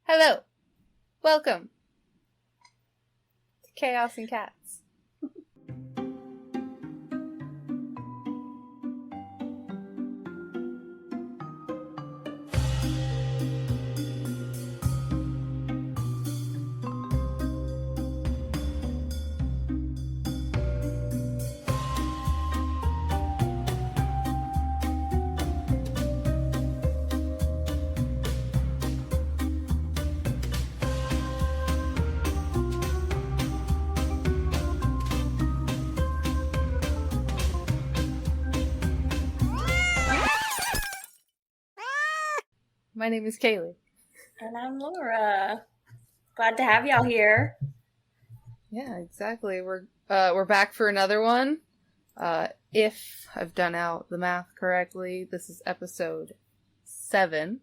Hello. Welcome to Chaos and Cats. My name is Kaylee. And I'm Laura. Glad to have y'all here. Yeah, exactly. We're back for another one. If I've done out the math correctly, this is episode 7.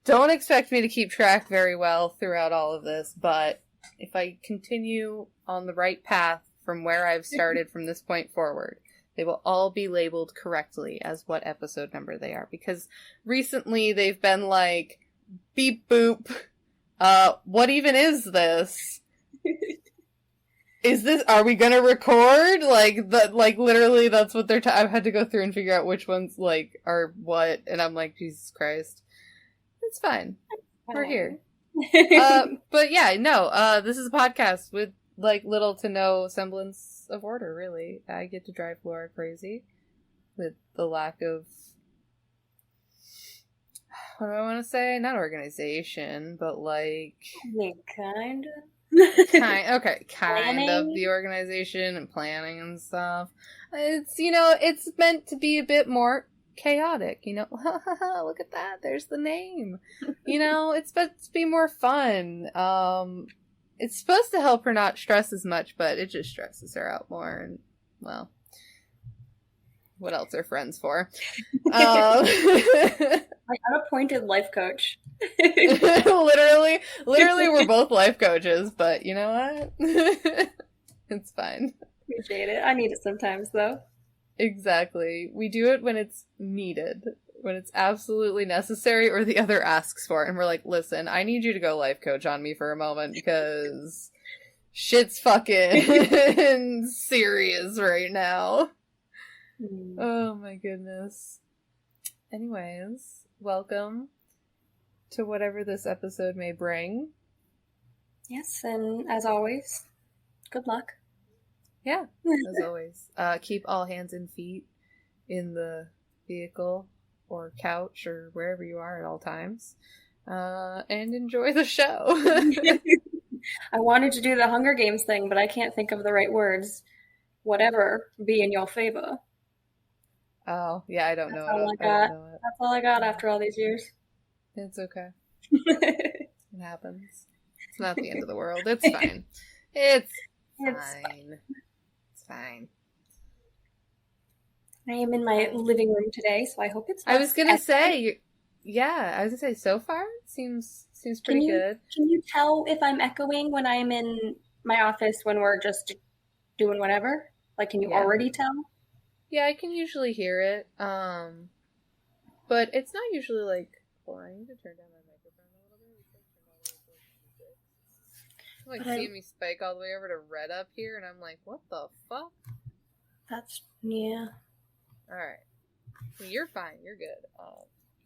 Don't expect me to keep track very well throughout all of this, but if I continue on the right path from where I've started from this point forward, they will all be labeled correctly as what episode number they are, because recently they've been like, beep boop, what even is this? Are we gonna record? Literally that's what they're I've had to go through and figure out which ones, are what, and I'm like, Jesus Christ. It's fine. We're here. But yeah, no, this is a podcast with, little to no semblance of order, really. I get to drive Laura crazy with the lack of, what do I want to say? Not organization, but kind of the organization and planning and stuff. It's meant to be a bit more chaotic, look at that, there's the name. It's supposed to be more fun. It's supposed to help her not stress as much, but it just stresses her out more, and, well, what else are friends for? My unappointed life coach. Literally, we're both life coaches, but you know what? It's fine. Appreciate it. I need it sometimes, though. Exactly. We do it when it's needed, when it's absolutely necessary or the other asks for it. And we're like, listen, I need you to go life coach on me for a moment because shit's fucking serious right now. Oh my goodness. Anyways, welcome to whatever this episode may bring. Yes, and as always, good luck. Yeah, as always. Keep all hands and feet in the vehicle or couch or wherever you are at all times. And enjoy the show. I wanted to do the Hunger Games thing, but I can't think of the right words. Whatever be in your favor. Oh, yeah, I don't know it. That's all I got after all these years. It's okay. It happens. It's not the end of the world. It's fine. It's fine. It's fine. I am in my living room today, so I hope it's I was gonna say, so far it seems pretty good. Can you tell if I'm echoing when I'm in my office when we're just doing whatever? Can you already tell? Yeah, I can usually hear it. But it's not usually hold on, I need to turn down my microphone a little bit. Seeing me spike all the way over to red up here, and I'm like, what the fuck? Yeah. Alright. Well, you're fine. You're good.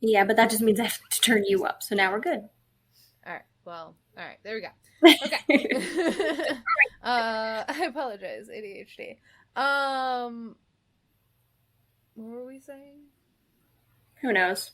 Yeah, but that just means I have to turn you up, so now we're good. Alright. Well, alright. There we go. Okay. I apologize. ADHD. What were we saying? Who knows?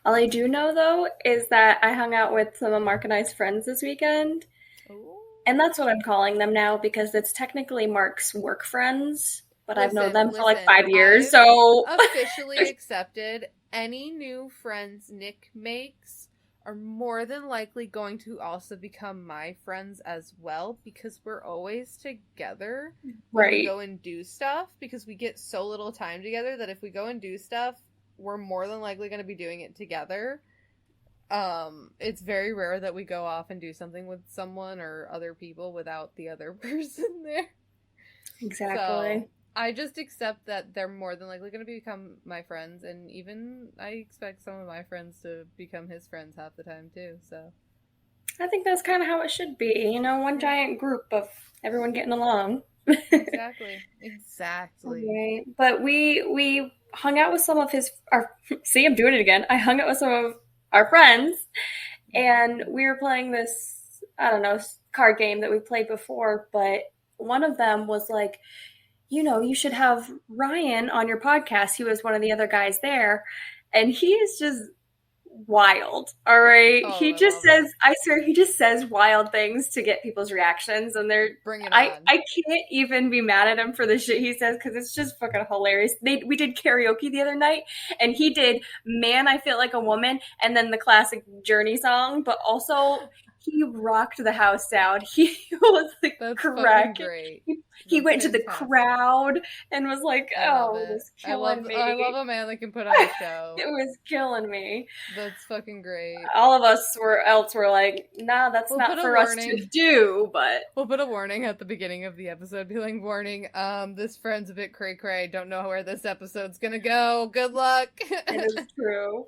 All I do know, though, is that I hung out with some of Mark and I's friends this weekend. Ooh. And that's what I'm calling them now, because it's technically Mark's work friends, but I've known them for 5 years, so... officially accepted. Any new friends Nick makes are more than likely going to also become my friends as well, because we're always together when we go and do stuff, because we get so little time together that if we go and do stuff, we're more than likely going to be doing it together. It's very rare that we go off and do something with someone or other people without the other person there. Exactly. So I just accept that they're more than likely going to become my friends, and even I expect some of my friends to become his friends half the time too, so. I think that's kind of how it should be, one giant group of everyone getting along. Exactly. Right. But we hung out with some of our see, I'm doing it again. I hung out with some of our friends, and we were playing this, I don't know, card game that we played before, but one of them was like, you should have Ryan on your podcast. He was one of the other guys there, and he is just wild. All right. Oh, He just says, I swear, he just says wild things to get people's reactions. And Bring it I on. can't even be mad at him for the shit he says because it's just fucking hilarious. We did karaoke the other night and he did Man, I Feel Like a Woman and then the classic Journey song, but also he rocked the house down. He was the correct. Great. He went to the crowd and was like, "Oh, it was killing me." I love a man that can put on a show. It was killing me. That's fucking great. All of us were like, "Nah, that's not for us to do." But we'll put a warning at the beginning of the episode, be like, "Warning, this friend's a bit cray cray. Don't know where this episode's gonna go. Good luck." It is true.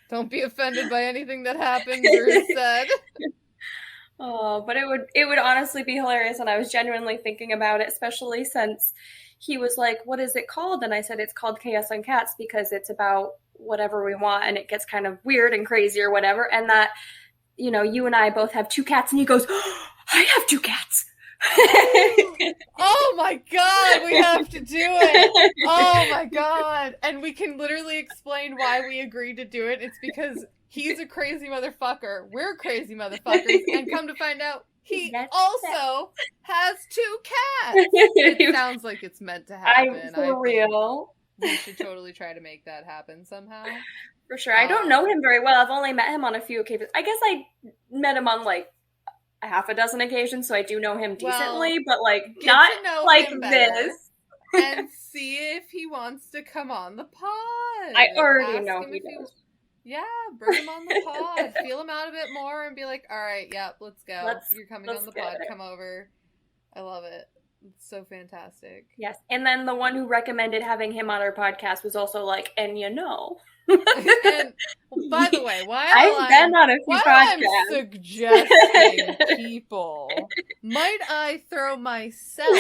Don't be offended by anything that happens or is said. Oh, but it would honestly be hilarious, and I was genuinely thinking about it, especially since he was like, "What is it called?" And I said, "It's called Chaos on Cats because it's about whatever we want, and it gets kind of weird and crazy or whatever." And that, you and I both have 2 cats, and he goes, "Oh, I have 2 cats." Oh my god, we have to do it. Oh my god. And we can literally explain why we agreed to do it. It's because he's a crazy motherfucker. We're crazy motherfuckers. And come to find out, he also has 2 cats. It sounds like it's meant to happen. For real. We should totally try to make that happen somehow. For sure. I don't know him very well. I've only met him on a few occasions. I guess I met him on like a half a dozen occasions, so I do know him decently, but like not like this. And see if he wants to come on the pod. I already know he does. Yeah, bring him on the pod. Feel him out a bit more and be like, all right, yep, let's go. You're coming on the pod. Come over. I love it. It's so fantastic. Yes. And then the one who recommended having him on our podcast was also like, and and by the way, I've been on a few podcasts. I'm suggesting people, might I throw myself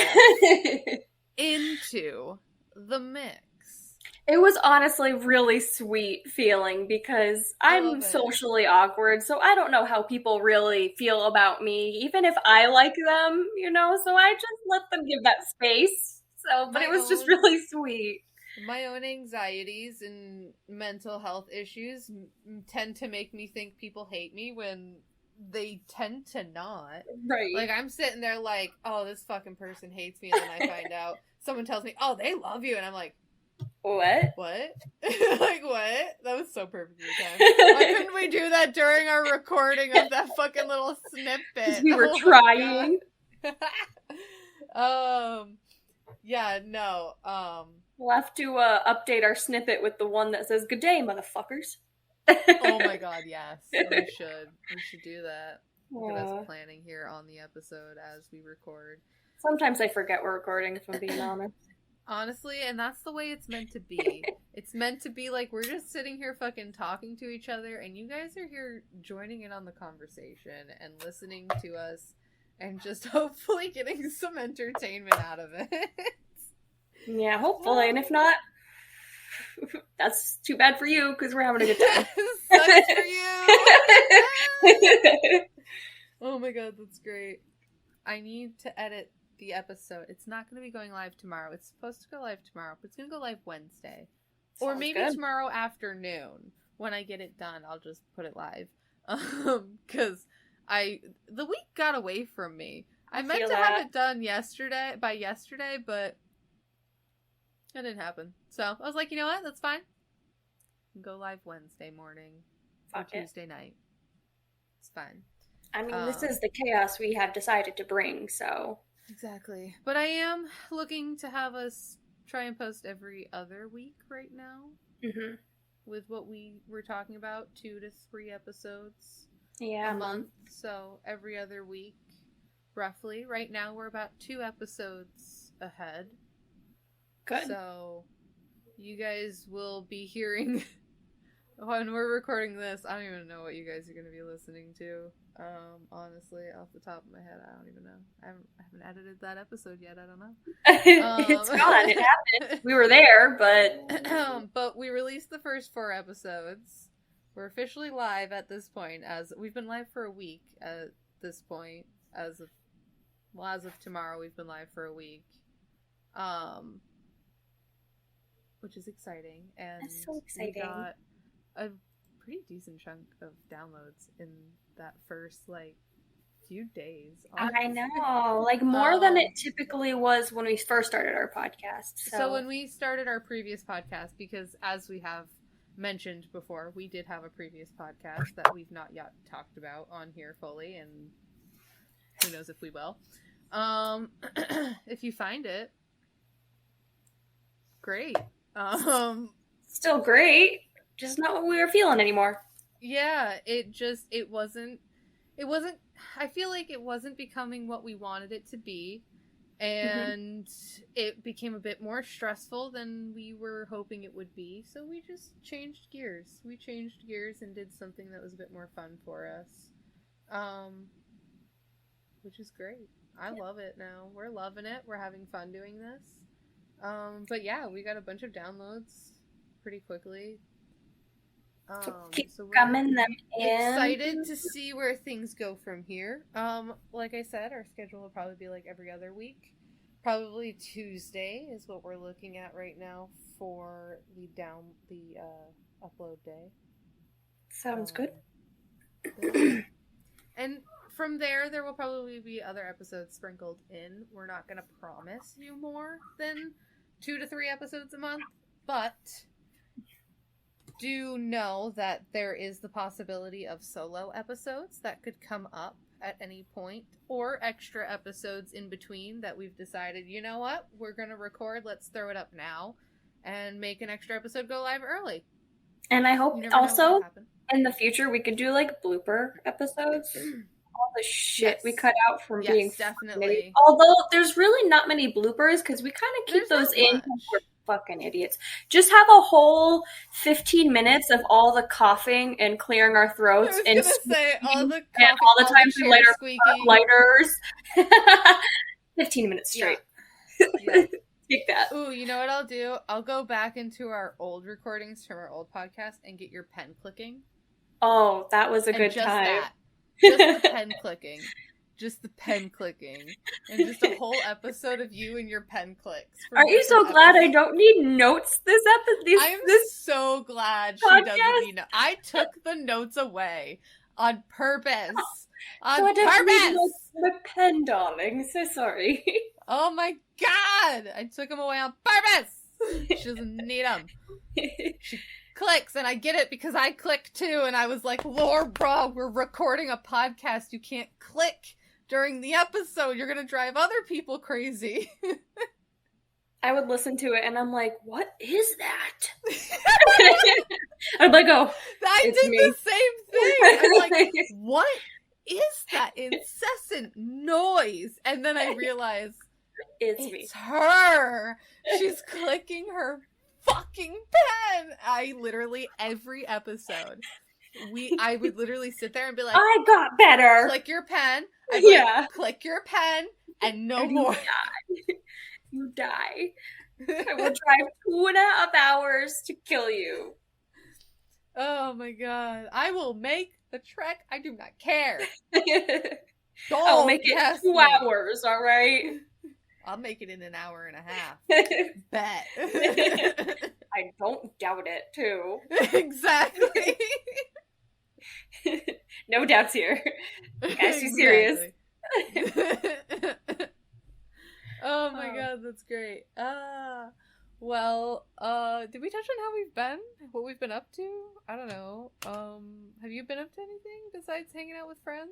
into the mix? It was honestly really sweet feeling because I'm socially awkward, so I don't know how people really feel about me, even if I like them, so I just let them give that space. But it was just really sweet. My own anxieties and mental health issues tend to make me think people hate me when they tend to not. Right. Like, I'm sitting there like, oh, this fucking person hates me, and then I find out, someone tells me, oh, they love you, and I'm like, What? Like, what? That was so perfectly timed. Why couldn't we do that during our recording of that fucking little snippet? We were trying. Yeah, no, We'll have to update our snippet with the one that says, "Good day, motherfuckers." Oh my god, yes. We should do that. Look at us planning here on the episode as we record. Sometimes I forget we're recording, if I'm being honest. Honestly, and that's the way it's meant to be. It's meant to be like we're just sitting here fucking talking to each other, and you guys are here joining in on the conversation and listening to us and just hopefully getting some entertainment out of it. Yeah, hopefully, and if not, that's too bad for you because we're having a good time. Sucks for you. Oh my god, that's great. I need to edit the episode. It's not going to be going live tomorrow. It's supposed to go live tomorrow, but it's going to go live Wednesday. Or maybe tomorrow afternoon. When I get it done, I'll just put it live. Because the week got away from me. I meant to have it done by yesterday, but it didn't happen. So I was like, you know what? That's fine. Go live Wednesday morning or Tuesday night. It's fine. I mean, this is the chaos we have decided to bring, so. Exactly. But I am looking to have us try and post every other week right now. Mm-hmm. With what we were talking about, 2 to 3 episodes a month. So every other week, roughly. Right now we're about 2 episodes ahead. Good. So you guys will be hearing when we're recording this. I don't even know what you guys are going to be listening to. Honestly, off the top of my head, I don't even know. I haven't edited that episode yet. I don't know. It's gone. It happened. We were there, but we released the first 4 episodes. We're officially live at this point, as we've been live for a week at this point. As of tomorrow, we've been live for a week. Which is exciting. And that's so exciting. We got a pretty decent chunk of downloads in that first, few days. I know. More than it typically was when we first started our podcast. So when we started our previous podcast, because as we have mentioned before, we did have a previous podcast that we've not yet talked about on here fully, and who knows if we will. If you find it, great. Still great, just not what we were feeling anymore. Yeah, it wasn't, I feel like it wasn't becoming what we wanted it to be, and it became a bit more stressful than we were hoping it would be, so we just changed gears. We changed gears and did something that was a bit more fun for us, which is great. I love it now. We're loving it. We're having fun doing this. But yeah, we got a bunch of downloads pretty quickly. Keep so we're coming them in. Excited to see where things go from here. Like I said, our schedule will probably be every other week. Probably Tuesday is what we're looking at right now for the upload day. Sounds good. And from there will probably be other episodes sprinkled in. We're not going to promise you more than 2 to 3 episodes a month, but do know that there is the possibility of solo episodes that could come up at any point, or extra episodes in between that we've decided, you know what, we're going to record, let's throw it up now, and make an extra episode go live early. And I hope also in the future we could do blooper episodes. All the shit we cut out from being definitely. Although there's really not many bloopers because we kind of keep those in because we're fucking idiots. Just have a whole 15 minutes of all the coughing and clearing our throats and all the times we light our lighters. 15 minutes straight. Yeah. Take that. Ooh, you know what I'll do? I'll go back into our old recordings from our old podcast and get your pen clicking. Oh, that was a good time. That. Just the pen clicking. Just the pen clicking. And just a whole episode of you and your pen clicks. Aren't you so glad I don't need notes this episode? I'm so glad she doesn't need notes. I took the notes away on purpose. On purpose! The pen, darling. So sorry. Oh my god! I took them away on purpose! She doesn't need them. She clicks, and I get it because I click too, and I was like, Lord, bro, we're recording a podcast. You can't click during the episode. You're gonna drive other people crazy. I would listen to it, and I'm like, what is that? I'd I did the same thing. I'm like, what is that incessant noise? And then I realized it's her. She's clicking her fucking pen. I literally, every episode, I would literally sit there and be like, I got better. Click your pen. I'd be like, click your pen and no more. You die. I will drive 2.5 hours to kill you. Oh my god. I will make the trek. I do not care. I'll make it 2 hours, alright? I'll make it in an hour and a half. Bet. I don't doubt it, too. Exactly. No doubts here. As you serious. Oh my god, that's great. Well, did we touch on how we've been? What we've been up to? I don't know. Have you been up to anything besides hanging out with friends?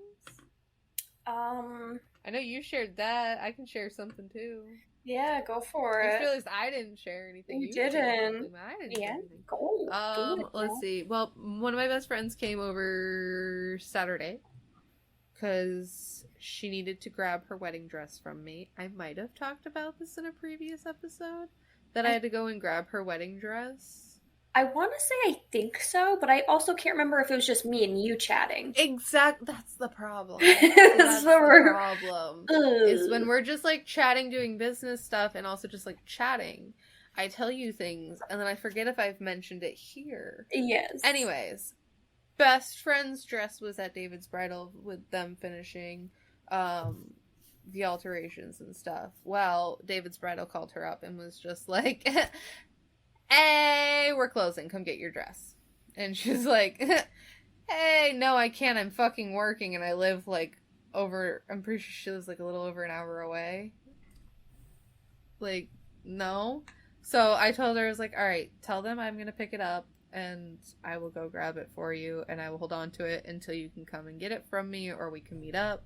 I know you shared that. I can share something too. Yeah, go for it. I just realized I didn't share anything. You didn't. I didn't share anything. Go. Let's see. Well, one of my best friends came over Saturday. because she needed to grab her wedding dress from me. I might have talked about this in a previous episode, that I had to go and grab her wedding dress. I want to say I think so, but I also can't remember if it was just me and you chatting. That's the problem. That's the problem. Is when we're just, like, chatting, doing business stuff, and also just, like, chatting. I tell you things, and then I forget if I've mentioned it here. Yes. Anyways, best friend's dress was at David's bridal with them finishing the alterations and stuff. Well, David's bridal called her up and was just like, hey, we're closing. Come get your dress. And she's like, hey, no, I can't. I'm fucking working, and I live, like, I'm pretty sure she lives, like, a little over an hour away. Like, no. So I told her, I was like, all right, tell them I'm going to pick it up, and I will go grab it for you, and I will hold on to it until you can come and get it from me, or we can meet up.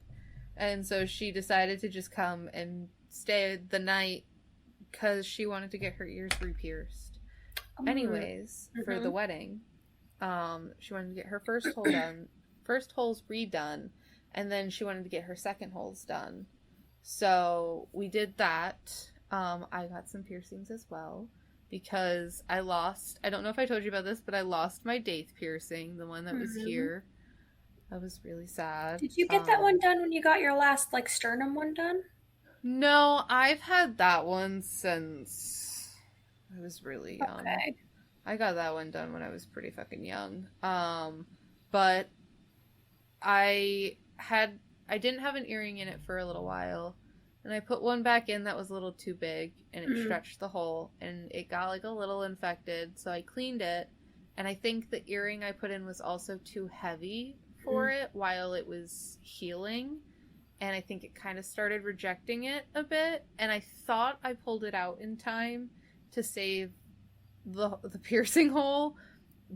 And so she decided to just come and stay the night because she wanted to get her ears re-pierced. Anyways, for the wedding, she wanted to get her first holes redone, and then she wanted to get her second holes done. So we did that. I got some piercings as well, because I don't know if I told you about this, but I lost my daith piercing, the one that was here. I was really sad. Did you get that one done when you got your last, like, sternum one done? No, I've had that one since I was really young. Okay. I got that one done when I was pretty fucking young. But I didn't have an earring in it for a little while, and I put one back in that was a little too big, and it stretched the hole, and it got, like, a little infected, so I cleaned it, and I think the earring I put in was also too heavy for it while it was healing, and I think it kind of started rejecting it a bit, and I thought I pulled it out in time to save the piercing hole,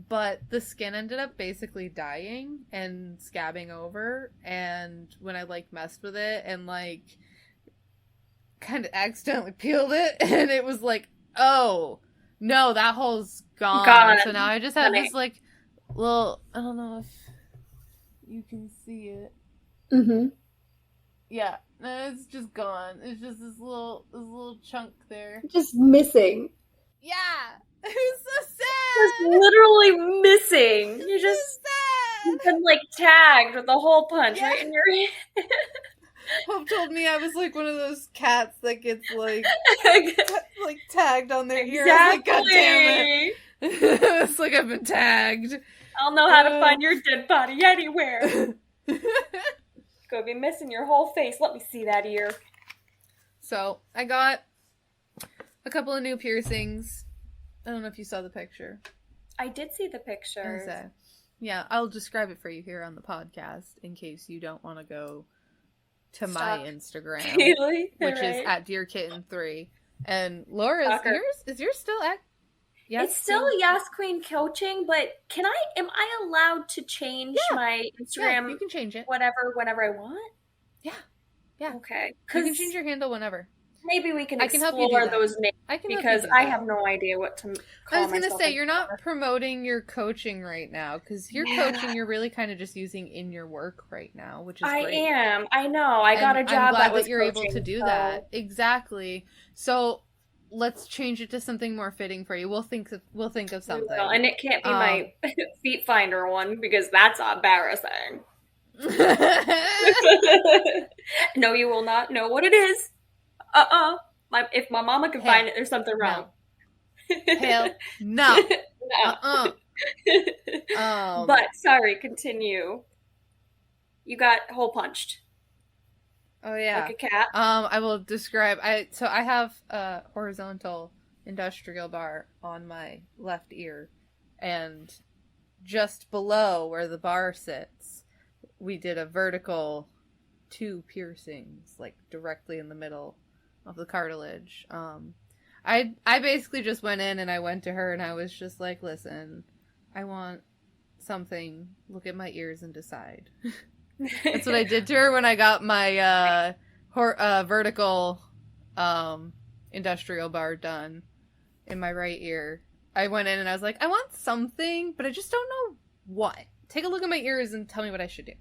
but the skin ended up basically dying and scabbing over, and when I, like, messed with it and, like, kind of accidentally peeled it, and it was like, oh, no, that hole's gone. So now I just have this, like, little, I don't know if you can see it. Yeah, it's just gone. It's just this little chunk there. Just missing. Yeah! It was so sad! Just literally missing. You're just sad! You've been, like, tagged with a hole punch right in your head. Hope told me I was like one of those cats that gets, like tagged on their ear. Exactly. I was like, God damn it. It's like I've been tagged. I'll know how to find your dead body anywhere. Gonna be missing your whole face. Let me see that ear. So, I got a couple of new piercings. I don't know if you saw the picture. I did see the pictures. Yeah, I'll describe it for you here on the podcast in case you don't want to go to my Instagram, which is at DearKitten3. And Laura's, is yours still at? Yes, it's still Yas Queen Coaching, but am I allowed to change my Instagram? Yeah, you can change it. Whenever I want? Yeah. Yeah. Okay. You can change your handle whenever. Maybe we can explore help you do those names because I have no idea what to call I was going to say, you're not promoting your coaching right now, because your coaching you're really kind of just using in your work right now, which is great. I am. I know. I got a job that you're able to do that. Exactly. So let's change it to something more fitting for you. We'll think of something. And it can't be my Feet Finder one, because that's embarrassing. No, you will not know what it is. If my mama can find it, there's something wrong. Hell no. But sorry, continue. You got hole punched. Oh yeah. Like a cat. I will describe. I have a horizontal industrial bar on my left ear, and just below where the bar sits, we did a vertical 2 piercings, like directly in the middle of the cartilage. I basically just went in and I went to her and I was just like, listen, I want something. Look at my ears and decide. That's what I did to her when I got my vertical industrial bar done in my right ear. I went in and I was like, I want something, but I just don't know what. take a look at my ears and tell me what I should do.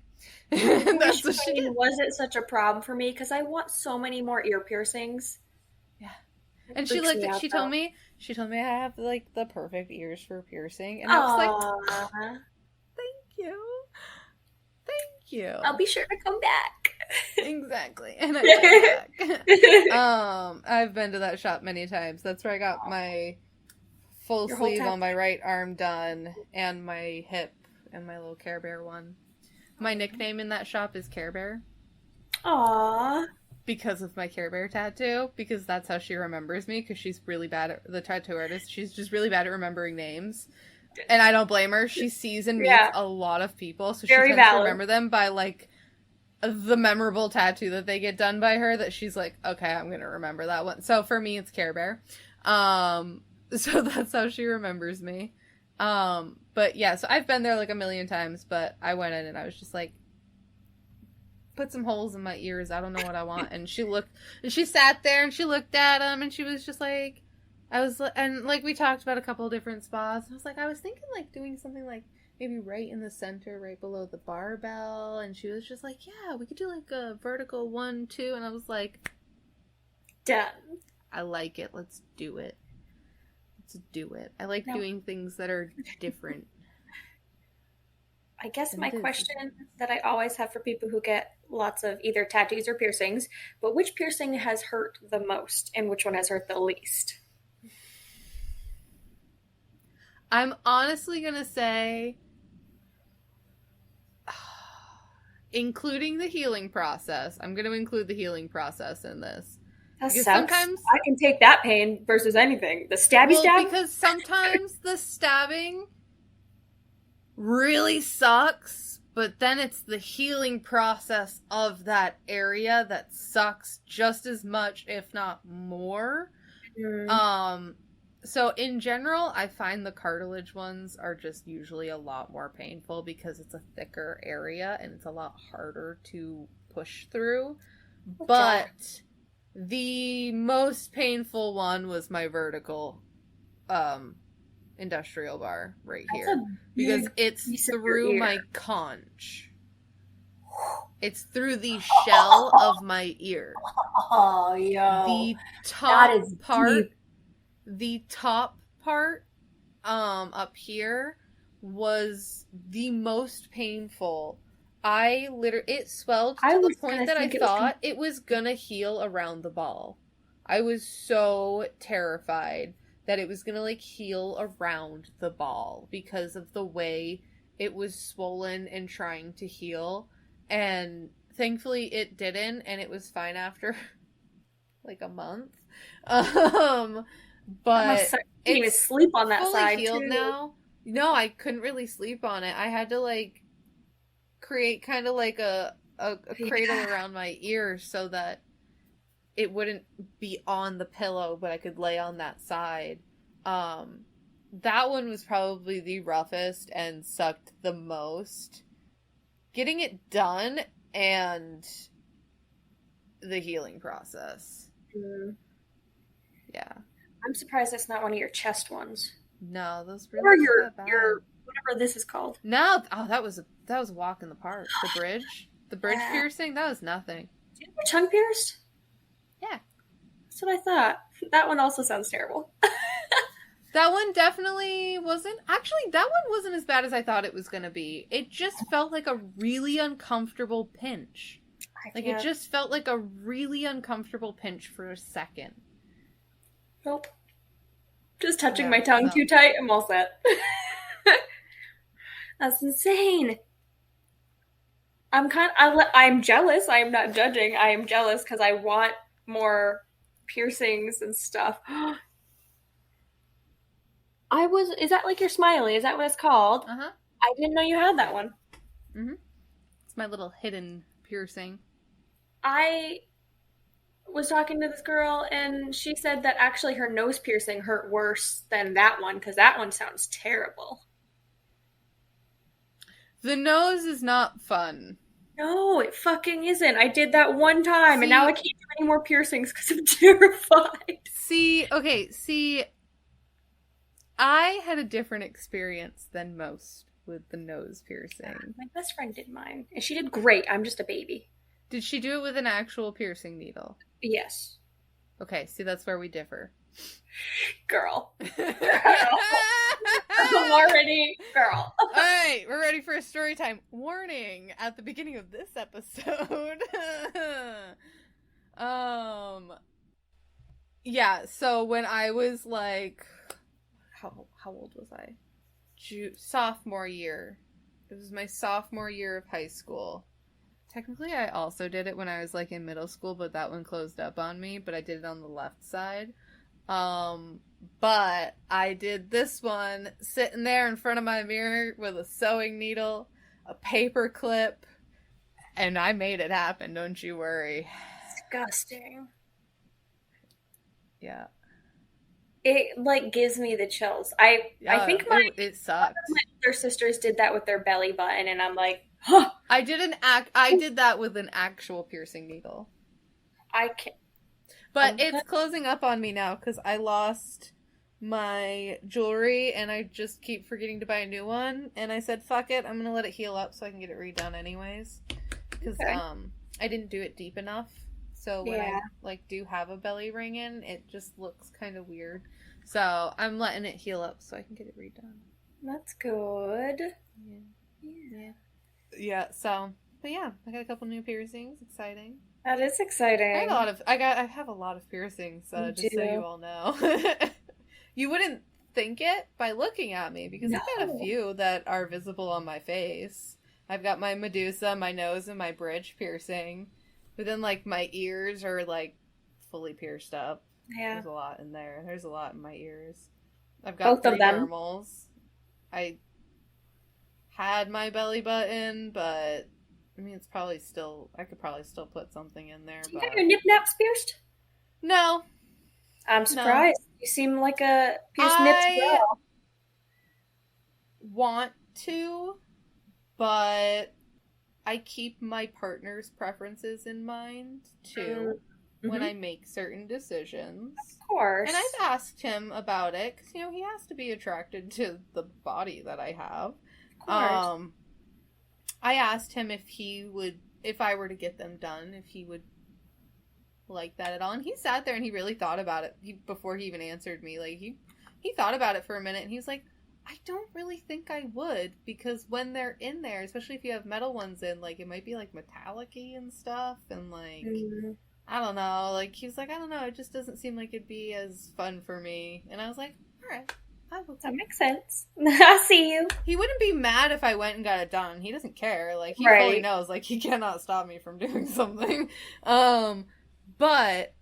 That's what she did. Was it such a problem for me? Because I want so many more ear piercings. Yeah. And she looked at, she told me I have like the perfect ears for piercing. And I was like, thank you. Thank you. I'll be sure to come back. Exactly. And I came back. I've been to that shop many times. That's where I got my full sleeve on my right arm done, and my hip, and my little Care Bear one. My nickname in that shop is Care Bear. Aww. Because of my Care Bear tattoo, because that's how she remembers me, because she's really bad at, the tattoo artist, she's just really bad at remembering names. And I don't blame her. She sees and meets a lot of people, so she tends to remember them by, like, the memorable tattoo that they get done by her, that she's like, okay, I'm gonna remember that one. So for me, it's Care Bear. So that's how she remembers me. But yeah, so I've been there like a million times, but I went in and I was just like, put some holes in my ears. I don't know what I want. And she sat there and she looked at them and she was just like, and like we talked about a couple of different spots. I was like, I was thinking like doing something like maybe right in the center, right below the barbell. And she was just like, yeah, we could do like a vertical 1, 2. And I was like, done. I like it. Let's do it. Let's do it. I like doing things that are different. I guess my question that I always have for people who get lots of either tattoos or piercings, but which piercing has hurt the most and which one has hurt the least? I'm honestly going to say, including the healing process. I'm going to include the healing process in this. That sucks. Sometimes I can take that pain versus anything. The stab. Because sometimes the stabbing really sucks, but then it's the healing process of that area that sucks just as much, if not more. So in general, I find the cartilage ones are just usually a lot more painful because it's a thicker area and it's a lot harder to push through. Okay. But the most painful one was my vertical industrial bar right here. Because it's through my conch. It's through the shell of my ear. Oh, yo. The top part, up here was the most painful. It swelled to the point that I thought it was gonna heal around the ball. I was so terrified that it was gonna, like, heal around the ball because of the way it was swollen and trying to heal. And thankfully it didn't, and it was fine after, like, a month. But you even sleep on that side, healed too. Now. No, I couldn't really sleep on it. I had to, like, create kind of like a cradle around my ear so that it wouldn't be on the pillow, but I could lay on that side. That one was probably the roughest and sucked the most. Getting it done and the healing process. Yeah. I'm surprised that's not one of your chest ones. No, those really or your whatever this is called. No, that was a walk in the park. The bridge piercing, that was nothing. Did you have your tongue pierced? Yeah, that's what I thought. That one also sounds terrible. That one definitely wasn't. Actually, that one wasn't as bad as I thought it was going to be. It just felt like a really uncomfortable pinch. It just felt like a really uncomfortable pinch for a second. Nope. Just touching my tongue too tight, I'm all set. That's insane. I'm jealous. I am not judging. I am jealous because I want more piercings and stuff. Is that like your smiley? Is that what it's called? Uh-huh. I didn't know you had that one. Mm-hmm. It's my little hidden piercing. I was talking to this girl and she said that actually her nose piercing hurt worse than that one because that one sounds terrible. The nose is not fun. No, it fucking isn't. I did that one time and now I can't do any more piercings because I'm terrified. See, I had a different experience than most with the nose piercing. My best friend did mine, and she did great. I'm just a baby. Did she do it with an actual piercing needle? Yes. Okay, see, that's where we differ. Girl. I'm already girl. All right, we're ready for a story time. Warning at the beginning of this episode. Yeah, so when I was like, how old was I? Sophomore year. It was my sophomore year of high school. Technically, I also did it when I was like in middle school, but that one closed up on me, but I did it on the left side. But I did this one sitting there in front of my mirror with a sewing needle, a paper clip, and I made it happen, don't you worry. Disgusting. Yeah. It like gives me the chills. I think it sucks. My older sisters did that with their belly button, and I'm like, huh. I did that with an actual piercing needle. I can't. But it's closing up on me now because I lost my jewelry and I just keep forgetting to buy a new one. And I said, fuck it, I'm gonna let it heal up so I can get it redone anyways. Because I didn't do it deep enough. So when I like do have a belly ring in, it just looks kind of weird. So I'm letting it heal up so I can get it redone. That's good. Yeah. So, but yeah, I got a couple new piercings. Exciting. That is exciting. I have a lot of piercings. Just so you all know. You wouldn't think it by looking at me because I've got a few that are visible on my face. I've got my Medusa, my nose, and my bridge piercing. But then, like, my ears are, like, fully pierced up. Yeah. There's a lot in there. There's a lot in my ears. I've got both of them. Normals. I had my belly button, but, I mean, it's probably still, I could probably still put something in there. You got your nip-naps pierced? No. I'm surprised. No. You seem like a pierced nips girl. Want to, but I keep my partner's preferences in mind, too, when I make certain decisions. Of course. And I've asked him about it, because, he has to be attracted to the body that I have. Of course. I asked him if I were to get them done, if he would like that at all. And he sat there and he really thought about it before he even answered me. Like, he thought about it for a minute, and he was like, I don't really think I would, because when they're in there, especially if you have metal ones in, like, it might be, like, metallic-y and stuff, and, like, I don't know, like, he was like, I don't know, it just doesn't seem like it'd be as fun for me, and I was like, alright, that makes sense. I see you. He wouldn't be mad if I went and got it done, he doesn't care, like, he fully knows, like, he cannot stop me from doing something, but,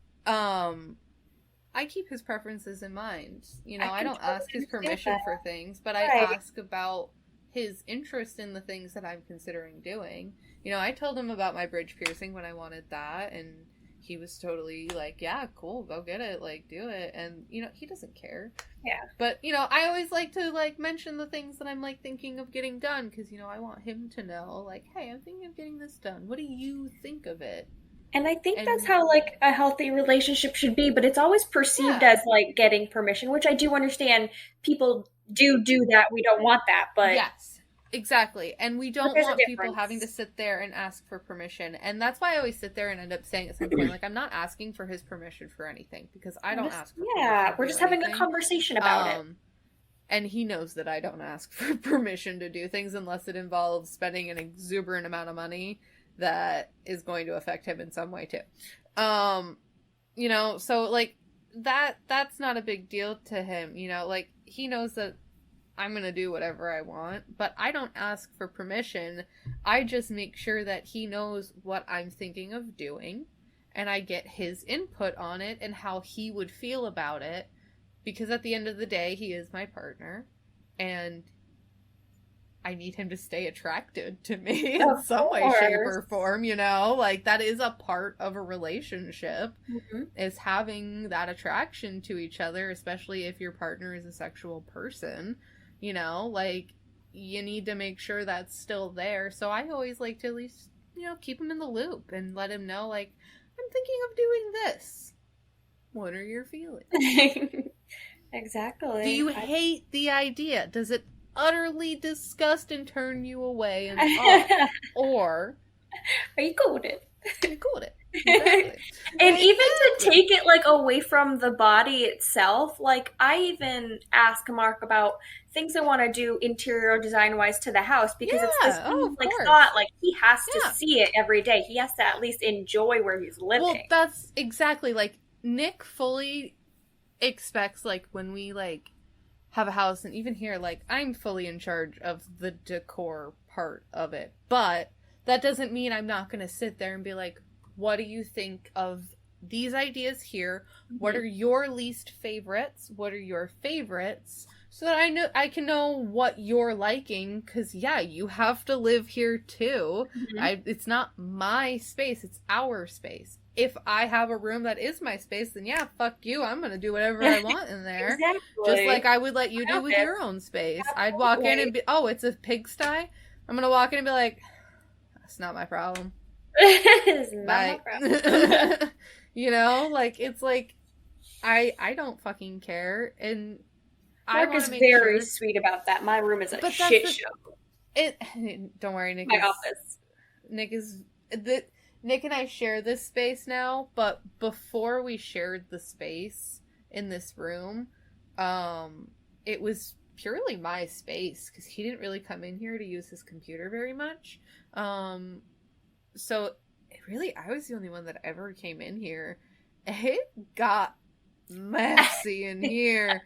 I keep his preferences in mind. I don't ask his permission for things, but I ask about his interest in the things that I'm considering doing. I told him about my bridge piercing when I wanted that, and he was totally like, yeah, cool, go get it, like, do it. And, he doesn't care. Yeah. But, I always like to, like, mention the things that I'm, like, thinking of getting done, because, I want him to know, like, hey, I'm thinking of getting this done. What do you think of it? And I think that's how, like, a healthy relationship should be, but it's always perceived as, like, getting permission, which I do understand people do that. We don't want that, but... Yes, exactly. And we don't want people having to sit there and ask for permission. And that's why I always sit there and end up saying at some point, like, I'm not asking for his permission for anything, because I don't ask for permission. Yeah, we're just having a conversation about it. And he knows that I don't ask for permission to do things unless it involves spending an exuberant amount of money that is going to affect him in some way too. So like that's not a big deal to him, like he knows that I'm going to do whatever I want, but I don't ask for permission. I just make sure that he knows what I'm thinking of doing, and I get his input on it and how he would feel about it, because at the end of the day, he is my partner, and I need him to stay attracted to me in some way, shape, or form, Like, that is a part of a relationship, is having that attraction to each other, especially if your partner is a sexual person, Like, you need to make sure that's still there. So I always like to at least, keep him in the loop and let him know, like, I'm thinking of doing this. What are your feelings? Exactly. Do you hate the idea? Does it utterly disgust and turn you away and off. Or are you cool with it? You're cool with it. Exactly. And even to take it like away from the body itself, like I even ask Mark about things I want to do interior design wise to the house, because it's this like thought, like he has to see it every day. He has to at least enjoy where he's living. Well, that's exactly, like, Nick fully expects, like, when we like have a house, and even here, like, I'm fully in charge of the decor part of it, but that doesn't mean I'm not going to sit there and be like, what do you think of these ideas here? Mm-hmm. What are your least favorites? What are your favorites? So that I can know what you're liking, because, yeah, you have to live here, too. Mm-hmm. It's not my space, it's our space. If I have a room that is my space, then, yeah, fuck you, I'm going to do whatever I want in there. Exactly. Just like I would let you do with your own space. Absolutely. I'd walk in and be, oh, it's a pigsty? I'm going to walk in and be like, that's not my problem. It's not my problem. You know, like, it's like, I don't fucking care, and Mark is very sweet about that. My room is a shit show. Don't worry, Nick. My office. Nick and I share this space now, but before we shared the space in this room, it was purely my space, because he didn't really come in here to use his computer very much. So really, I was the only one that ever came in here. It got messy in here.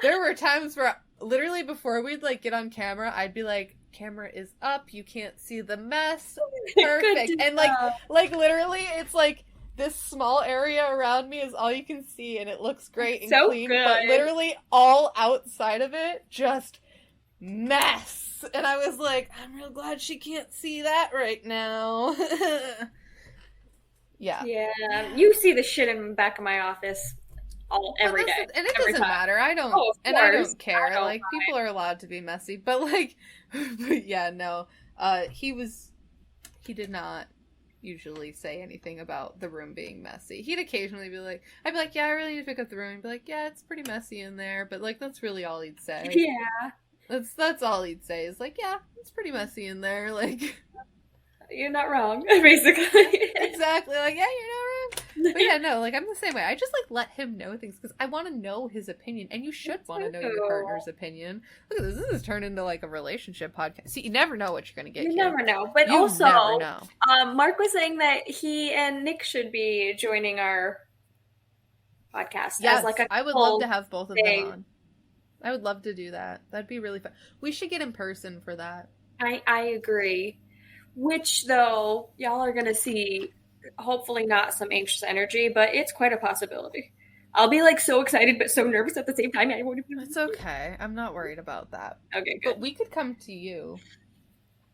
There were times where literally before we'd like get on camera, I'd be like, camera is up, you can't see the mess. Perfect. And like literally it's like this small area around me is all you can see, and it looks great and so clean. Good. But literally all outside of it, just mess. And I was like, I'm real glad she can't see that right now. Yeah. Yeah. You see the shit in the back of my office every day. And it doesn't matter. I don't care. Like, people are allowed to be messy. But like, but yeah, no. He did not usually say anything about the room being messy. He'd occasionally be like, I'd be like, yeah, I really need to pick up the room. He'd be like, yeah, it's pretty messy in there. But like, that's really all he'd say. Yeah. That's all he'd say is like, yeah, it's pretty messy in there. Like, you're not wrong, basically. Exactly. Like, yeah, you're not wrong. But yeah, no, like, I'm the same way. I just like let him know things because I want to know his opinion, and you should want to know your partner's opinion. Look at this. This has turned into like a relationship podcast. See, you never know what you're going to get. You never know. But you also, never know. Mark was saying that he and Nick should be joining our podcast. Yes, as like a I would love to have both of them on. I would love to do that. That'd be really fun. We should get in person for that. I agree. Which, though, y'all are going to see, hopefully not some anxious energy, but it's quite a possibility. I'll be, like, so excited but so nervous at the same time. It's okay. I'm not worried about that. Okay, good. But we could come to you.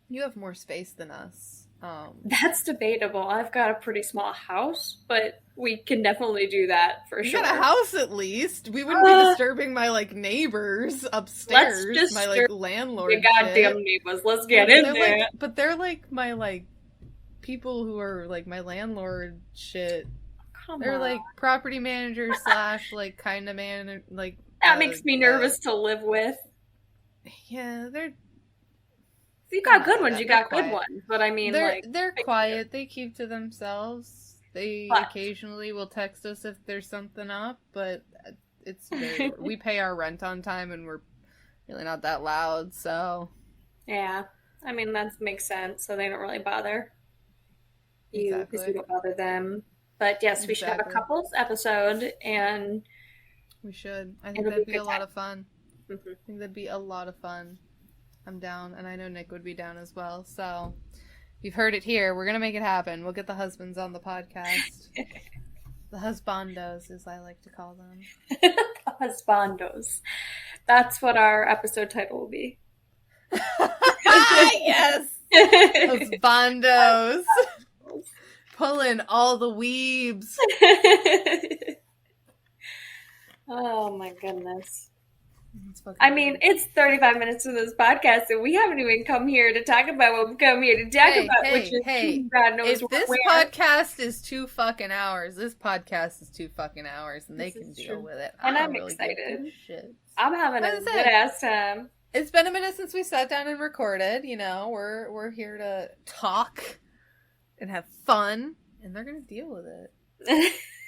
You have more space than us. That's debatable. I've got a pretty small house, but we can definitely do that for sure. You got a house at least. We wouldn't be disturbing my like neighbors upstairs. My like landlord. Your goddamn neighbors. Let's get in there. Like, but they're like my like people who are like my landlord shit. They're like property managers / like kind of man like. That makes me nervous to live with. Yeah, they're. You got good ones. You got good ones, but I mean, they're quiet. They keep to themselves. They occasionally will text us if there's something up, but it's we pay our rent on time, and we're really not that loud. So yeah, I mean that makes sense. So they don't really bother you because you don't bother them. But yes, we should have a couples episode, and we should. I think that'd be a lot of fun. Mm-hmm. I think that'd be a lot of fun. I'm down, and I know Nick would be down as well. So, you've heard it here. We're going to make it happen. We'll get the husbands on the podcast. The husbandos, as I like to call them. The husbandos. That's what our episode title will be. Yes! Husbandos. Pulling all the weebs. Oh, my goodness. I mean, it's 35 minutes of this podcast, and we haven't even come here to talk about what we come here to talk about, which is God knows if this podcast is 2 fucking hours, this podcast is 2 fucking hours, and they can deal with it. And I'm really excited. I'm having a good ass time. It's been a minute since we sat down and recorded. You know, we're here to talk and have fun, and they're gonna deal with it.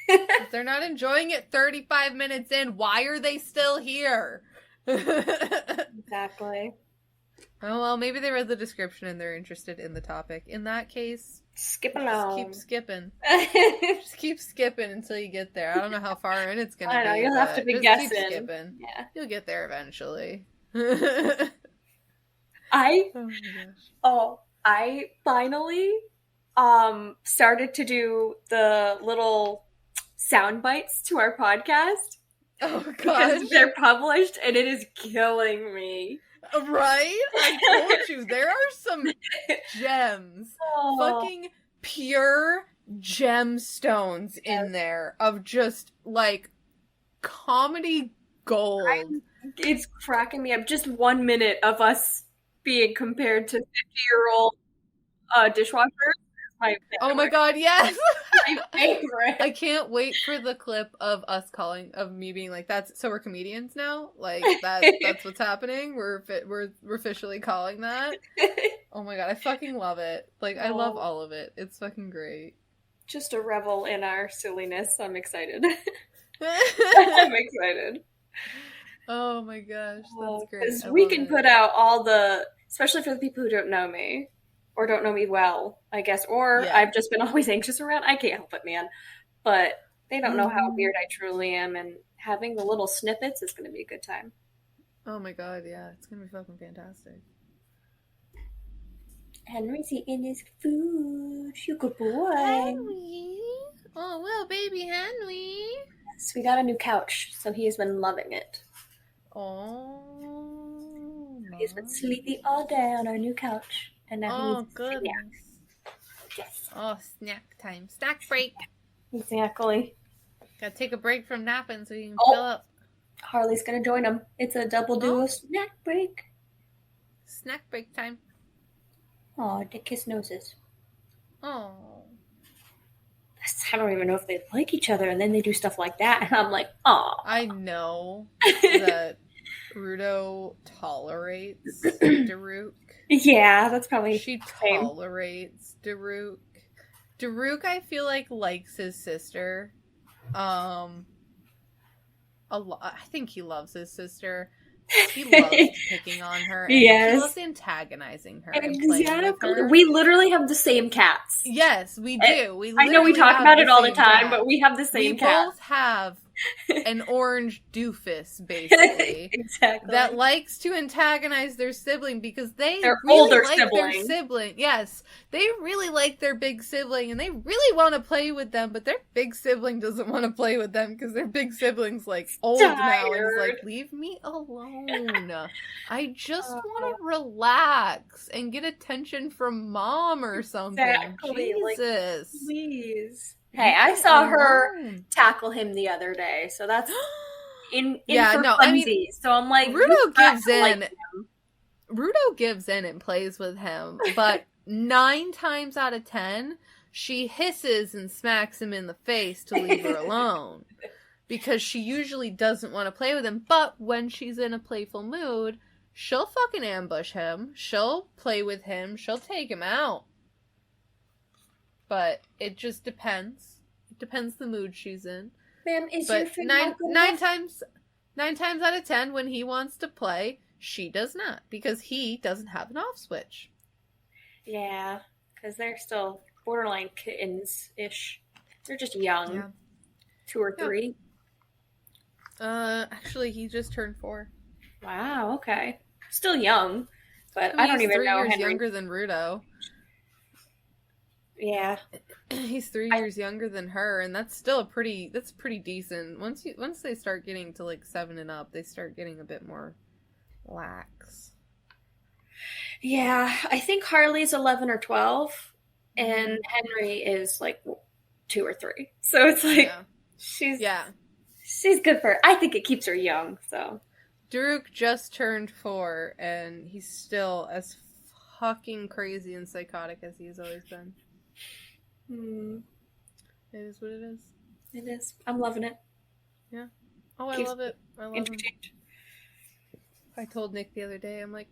If they're not enjoying it 35 minutes in, why are they still here? Exactly. Oh, well, maybe they read the description and they're interested in the topic. In that case, skip along. Just keep skipping. Just keep skipping until you get there. I don't know how far in it's going to be. I know, you'll have to be guessing. Keep skipping. Yeah. You'll get there eventually. I finally started to do the little sound bites to our podcast. Oh, gosh. Because they're published, and it is killing me. Right? I told you, there are some gems. Fucking pure gemstones in there of just, like, comedy gold. It's cracking me up. Just 1 minute of us being compared to 50-year-old dishwashers. Oh my god, yes! My favorite. I can't wait for the clip of me being like, so we're comedians now? Like, that's what's happening? We're officially calling that? Oh my god, I fucking love it. Like, I love all of it. It's fucking great. Just a revel in our silliness. I'm excited. I'm excited. Oh my gosh, that's great. Because we can put out all the, especially for the people who don't know me. Or don't know me well, I guess. Or I've just been always anxious around. I can't help it, man. But they don't know how weird I truly am. And having the little snippets is going to be a good time. Oh my god, yeah. It's going to be fucking fantastic. Henry's eating his food. You good boy. Henry. Oh, well, baby Henry. Yes, we got a new couch. So he has been loving it. Oh. He's been sleepy all day on our new couch. And now he's goodness. Yes. Oh, snack time. Snack break. Exactly. Gotta take a break from napping so you can fill up. Harley's gonna join him. It's a double duo snack break. Snack break time. Oh, they kiss noses. Oh. I don't even know if they like each other, and then they do stuff like that, and I'm like, oh. I know that Rudo tolerates Daruk. Yeah, that's probably she tolerates Daruk. Daruk, I feel like, likes his sister. A lot. I think he loves his sister. He loves picking on her. And he loves antagonizing her. Exactly. And with her. We literally have the same cats. Yes, we do. I know we talk about it all the time, but we have the same cat. We both have an orange doofus, basically. Exactly. That likes to antagonize their sibling because they're really older like their sibling. Yes. They really like their big sibling and they really want to play with them, but their big sibling doesn't want to play with them because their big sibling's like old now and is like, leave me alone. I just want to relax and get attention from mom or something. Exactly. Jesus. Like, please. Hey, I saw her tackle him the other day, so that's in for funsies. So I'm like, Rudo gives in. Rudo gives in and plays with him, but 9 times out of 10, she hisses and smacks him in the face to leave her alone. Because she usually doesn't want to play with him, but when she's in a playful mood, she'll fucking ambush him, she'll play with him, she'll take him out. But it just depends. It depends the mood she's in. Ma'am, is but your food nine times out of 10 when he wants to play, she does not because he doesn't have an off switch. Yeah, because they're still borderline kittens-ish. They're just young, 2 or 3. Actually, he just turned 4. Wow. Okay, still young, but I don't even know. He's 3 years younger than Rudo. Yeah. He's 3 years younger than her, and that's still pretty decent. Once they start getting to like 7 and up, they start getting a bit more lax. Yeah, I think Harley's 11 or 12, and Henry is like 2 or 3. So it's like she's good for her. I think it keeps her young. So Daruk just turned 4, and he's still as fucking crazy and psychotic as he's always been. It is what it is. It is. I'm loving it. Yeah. Oh, I love it. I love it. I told Nick the other day, I'm like,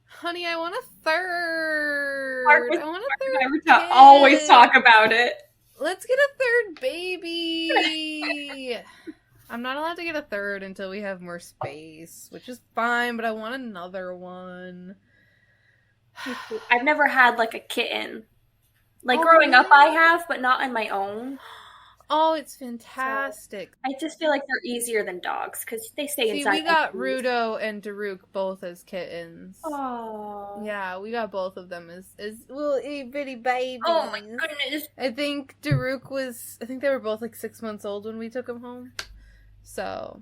honey, I want a third. I want a third kid. Always talk about it. Let's get a third baby. I'm not allowed to get a third until we have more space, which is fine, but I want another one. I've never had, like, a kitten. Like, growing up I have, but not on my own. Oh, it's fantastic. So I just feel like they're easier than dogs, because they stay inside. See, we got Rudo and Daruk both as kittens. Oh. Yeah, we got both of them as little itty bitty babies. Oh my goodness. I think they were both like 6 months old when we took them home. So.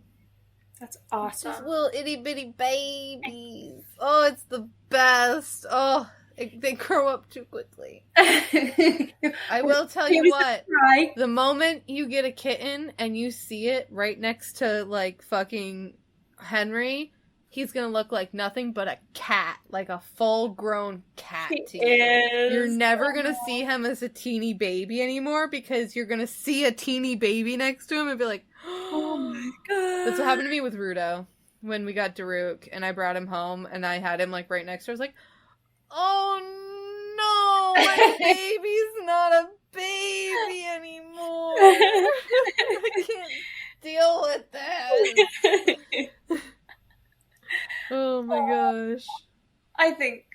That's awesome. Just little itty bitty babies. Oh, it's the best. Oh, they grow up too quickly. I will tell you what. The moment you get a kitten and you see it right next to, like, fucking Henry, he's gonna look like nothing but a cat. Like a full-grown cat to you. You're never gonna see him as a teeny baby anymore because you're gonna see a teeny baby next to him and be like, oh my god. That's what happened to me with Rudo when we got Daruk and I brought him home and I had him, like, right next to her. I was like, oh no, my baby's not a baby anymore. I can't deal with this. Oh my gosh. I think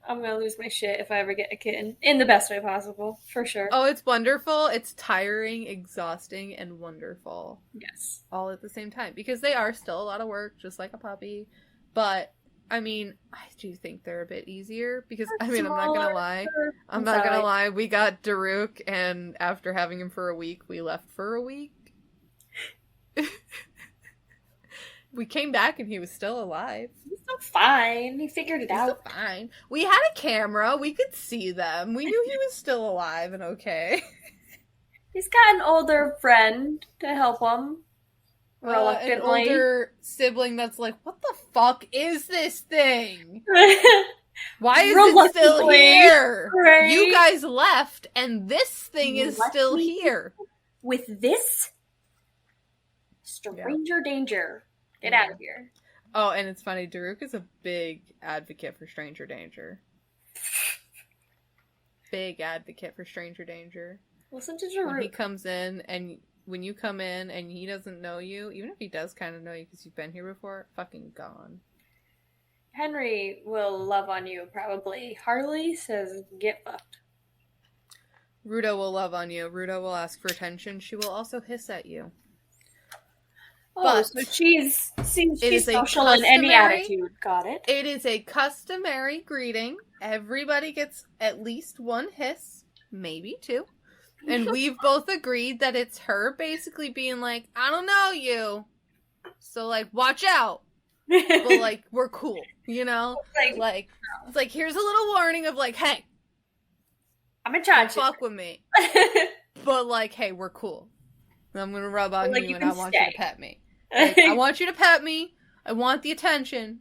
I'm gonna lose my shit if I ever get a kitten. In the best way possible, for sure. Oh, it's wonderful. It's tiring, exhausting, and wonderful. Yes. All at the same time. Because they are still a lot of work, just like a puppy. But, I mean, I do think they're a bit easier. Because, I mean, I'm not gonna lie. We got Daruk, and after having him for a week, we left for a week. We came back and he was still alive. He's still fine. He figured it out. Still fine. We had a camera. We could see them. We knew he was still alive and okay. He's got an older friend to help him. Reluctantly. An older sibling that's like, what the fuck is this thing? Why is it still here? Right? You guys left and this thing is still here. With this? Stranger danger. Get out of here. Oh, and it's funny, Daruk is a big advocate for stranger danger. Big advocate for stranger danger. Listen to Daruk. When he comes in, and when you come in and he doesn't know you, even if he does kind of know you because you've been here before, fucking gone. Henry will love on you, probably. Harley says, get fucked. Rudo will love on you. Rudo will ask for attention. She will also hiss at you. Oh, so she's social in any attitude. Got it. It is a customary greeting. Everybody gets at least one hiss, maybe two. And we've both agreed that it's her basically being like, I don't know you. So, like, watch out. But, like, we're cool, you know? Like, it's like, here's a little warning of, like, hey. I'm in charge. Fuck with me. But, like, hey, we're cool. I'm gonna rub on you and I want you to pet me. Like, I want you to pet me. I want the attention.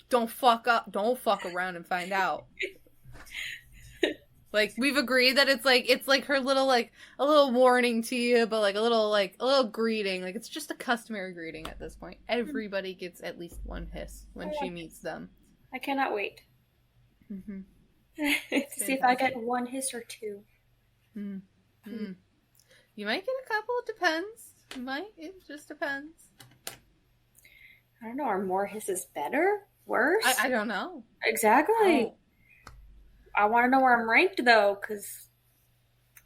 Don't fuck up. Don't fuck around and find out. Like, we've agreed that it's like her little, like, a little warning to you, but like a little greeting. Like, it's just a customary greeting at this point. Everybody gets at least one hiss when she meets them. I cannot wait. Mm-hmm. To see if I get one hiss or two. Mm-hmm. You might get a couple. It depends. It just depends. I don't know. Are more hisses better? Worse? I don't know. Exactly. I want to know where I'm ranked, though, because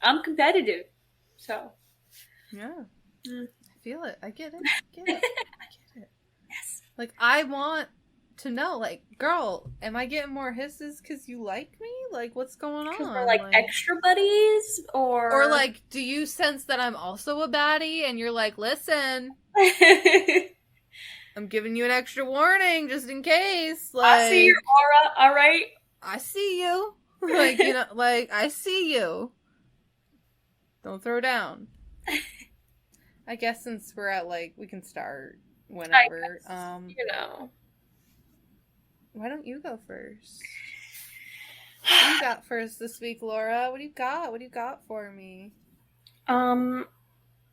I'm competitive. So. Yeah. I feel it. I get it. I get it. Yes. Like, I want to know, like, girl, am I getting more hisses because you like me? Like, what's going on? Because we're, like, extra buddies? Or, like, do you sense that I'm also a baddie? And you're like, listen, I'm giving you an extra warning just in case. Like, I see your aura, alright? I see you. Like, you know, like, I see you. Don't throw down. I guess since we're at, like, we can start whenever. You know. Why don't you go first? What do you got first this week, Laura? What do you got? What do you got for me?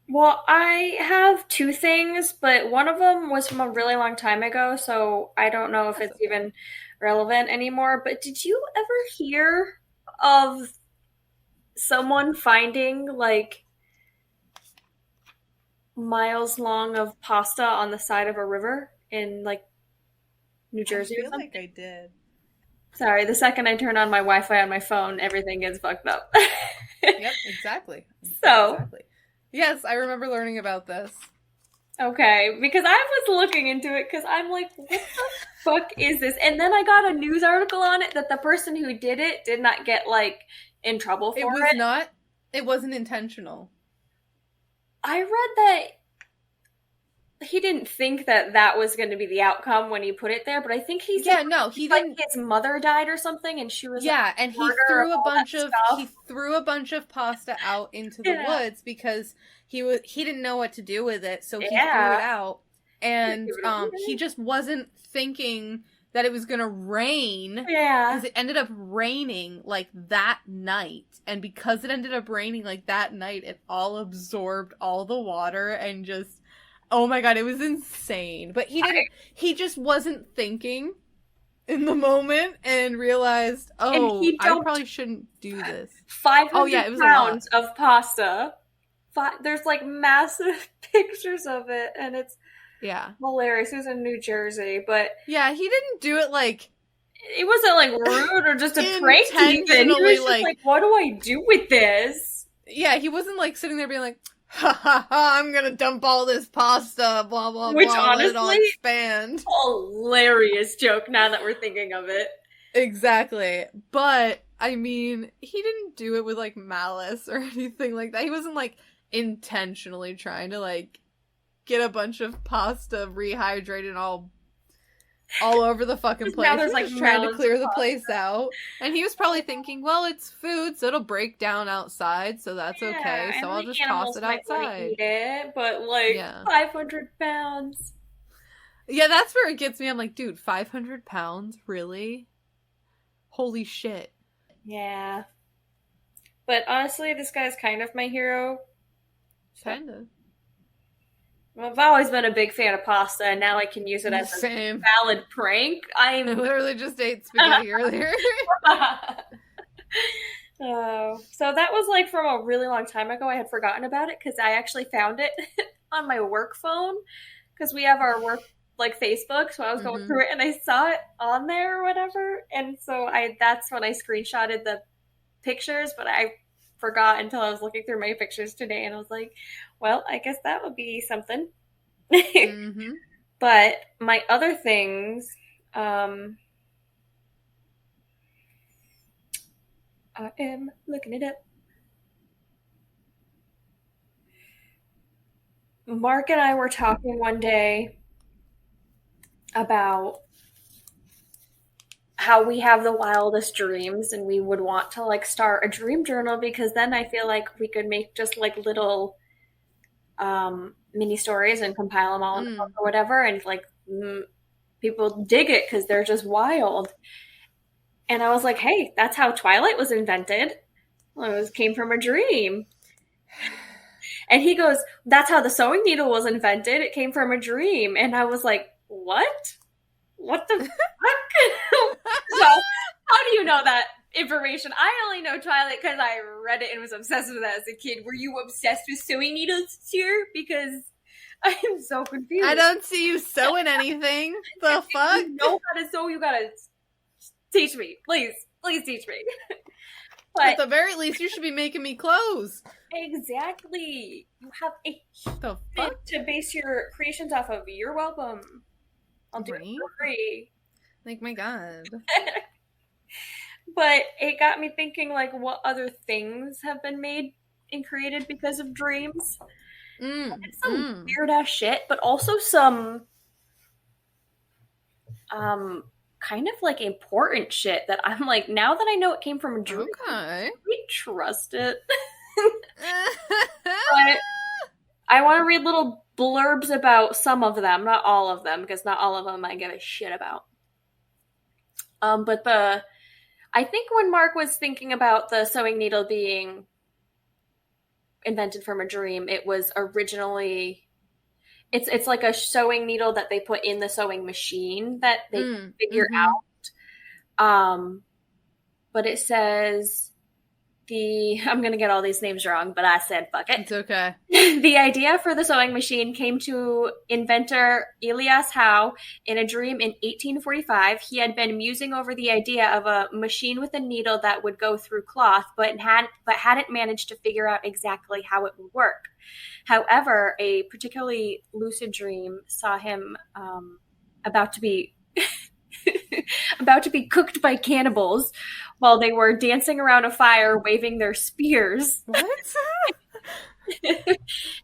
Well, I have two things, but one of them was from a really long time ago, so I don't know if That's it's okay. even relevant anymore. But did you ever hear of someone finding like miles long of pasta on the side of a river in like New I Jersey or feel like something? I did. Sorry, the second I turn on my Wi-Fi on my phone, everything gets fucked up. Yep, exactly. So, Exactly. Yes, I remember learning about this. okay, because I was looking into it because I'm like, what the fuck is this? And then I got a news article on it that the person who did it did not get like in trouble It for was it. not, it wasn't intentional. I read that he didn't think that that was going to be the outcome when he put it there, but I think he said Yeah, no, he like didn't. his mother died or something, and she was like Yeah, and a hoarder of all that he stuff. threw a bunch of pasta out into the Yeah, woods because he didn't know what to do with it, so he threw it yeah. out. And he just wasn't thinking that it was going to rain Yeah. because it ended up raining like that night. And because it ended up raining like that night, it all absorbed all the water and just oh my god, it was insane. But he just wasn't thinking in the moment and realized, And oh, he I dumped probably shouldn't do this. Oh 500 yeah, it was a lot. pounds of pasta. There's like massive pictures of it, and it's Yeah. hilarious. It was in New Jersey, but Yeah, he didn't do it like it wasn't like rude or just a prank even. He intentionally was just like, like what do I do with this? yeah, he wasn't like sitting there being like, ha ha ha, I'm gonna dump all this pasta, blah blah Which blah, let it all honestly, expand. hilarious joke now that we're thinking of it. Exactly. But I mean, he didn't do it with like malice or anything like that. He wasn't like intentionally trying to like get a bunch of pasta rehydrated all over the fucking Now place. He there's was like just trying to mounds of clear the pasta. place out. And he was probably thinking, well, it's food, so it'll break down outside, so that's okay. Yeah, So and I'll the just toss animals it might want to outside. eat it, but like Yeah. 500 pounds. Yeah, that's where it gets me. I'm like, dude, 500 pounds? Really? Holy shit. Yeah. But honestly, this guy's kind of my hero. So Kind of. I've always been a big fan of pasta, and now I can use it as a Same. valid prank. I literally just ate spaghetti earlier. So that was like from a really long time ago. I had forgotten about it because I actually found it on my work phone because we have our work like Facebook. So I was going through it and I saw it on there or whatever, and so I that's when I screenshotted the pictures, but I forgot until I was looking through my pictures today, and I was like, well, I guess that would be something. Mm-hmm. But my other things, I am looking it up. Mark and I were talking one day about how we have the wildest dreams and we would want to like start a dream journal because then I feel like we could make just like little mini stories and compile them all in a book or whatever and like people dig it because they're just wild. And I was like, hey, that's how Twilight was invented. Well, it came from a dream. And he goes, that's how the sewing needle was invented. It came from a dream. And I was like, what? What the fuck? So, how do you know that information? I only know Twilight because I read it and was obsessed with it as a kid. Were you obsessed with sewing needles, Cheer? Because I am so confused. I don't see you sewing anything. The fuck? You know how to sew, you gotta teach me. Please teach me. But at the very least, you should be making me clothes. Exactly. You have a the fuck to base your creations off of. You're welcome. I'll do it for free. Like, my god. But it got me thinking, like, what other things have been made and created because of dreams? Some weird ass shit, but also some kind of like important shit that I'm like, now that I know it came from a dream, we trust it. But I want to read little blurbs about some of them, not all of them, because not all of them I give a shit about. But I think when Mark was thinking about the sewing needle being invented from a dream. It was originally it's like a sewing needle that they put in the sewing machine that they figure out. But it says I'm going to get all these names wrong, but I said fuck it. It's okay. The idea for the sewing machine came to inventor Elias Howe in a dream in 1845. He had been musing over the idea of a machine with a needle that would go through cloth, but hadn't managed to figure out exactly how it would work. However, a particularly lucid dream saw him about to be cooked by cannibals while they were dancing around a fire waving their spears. What? And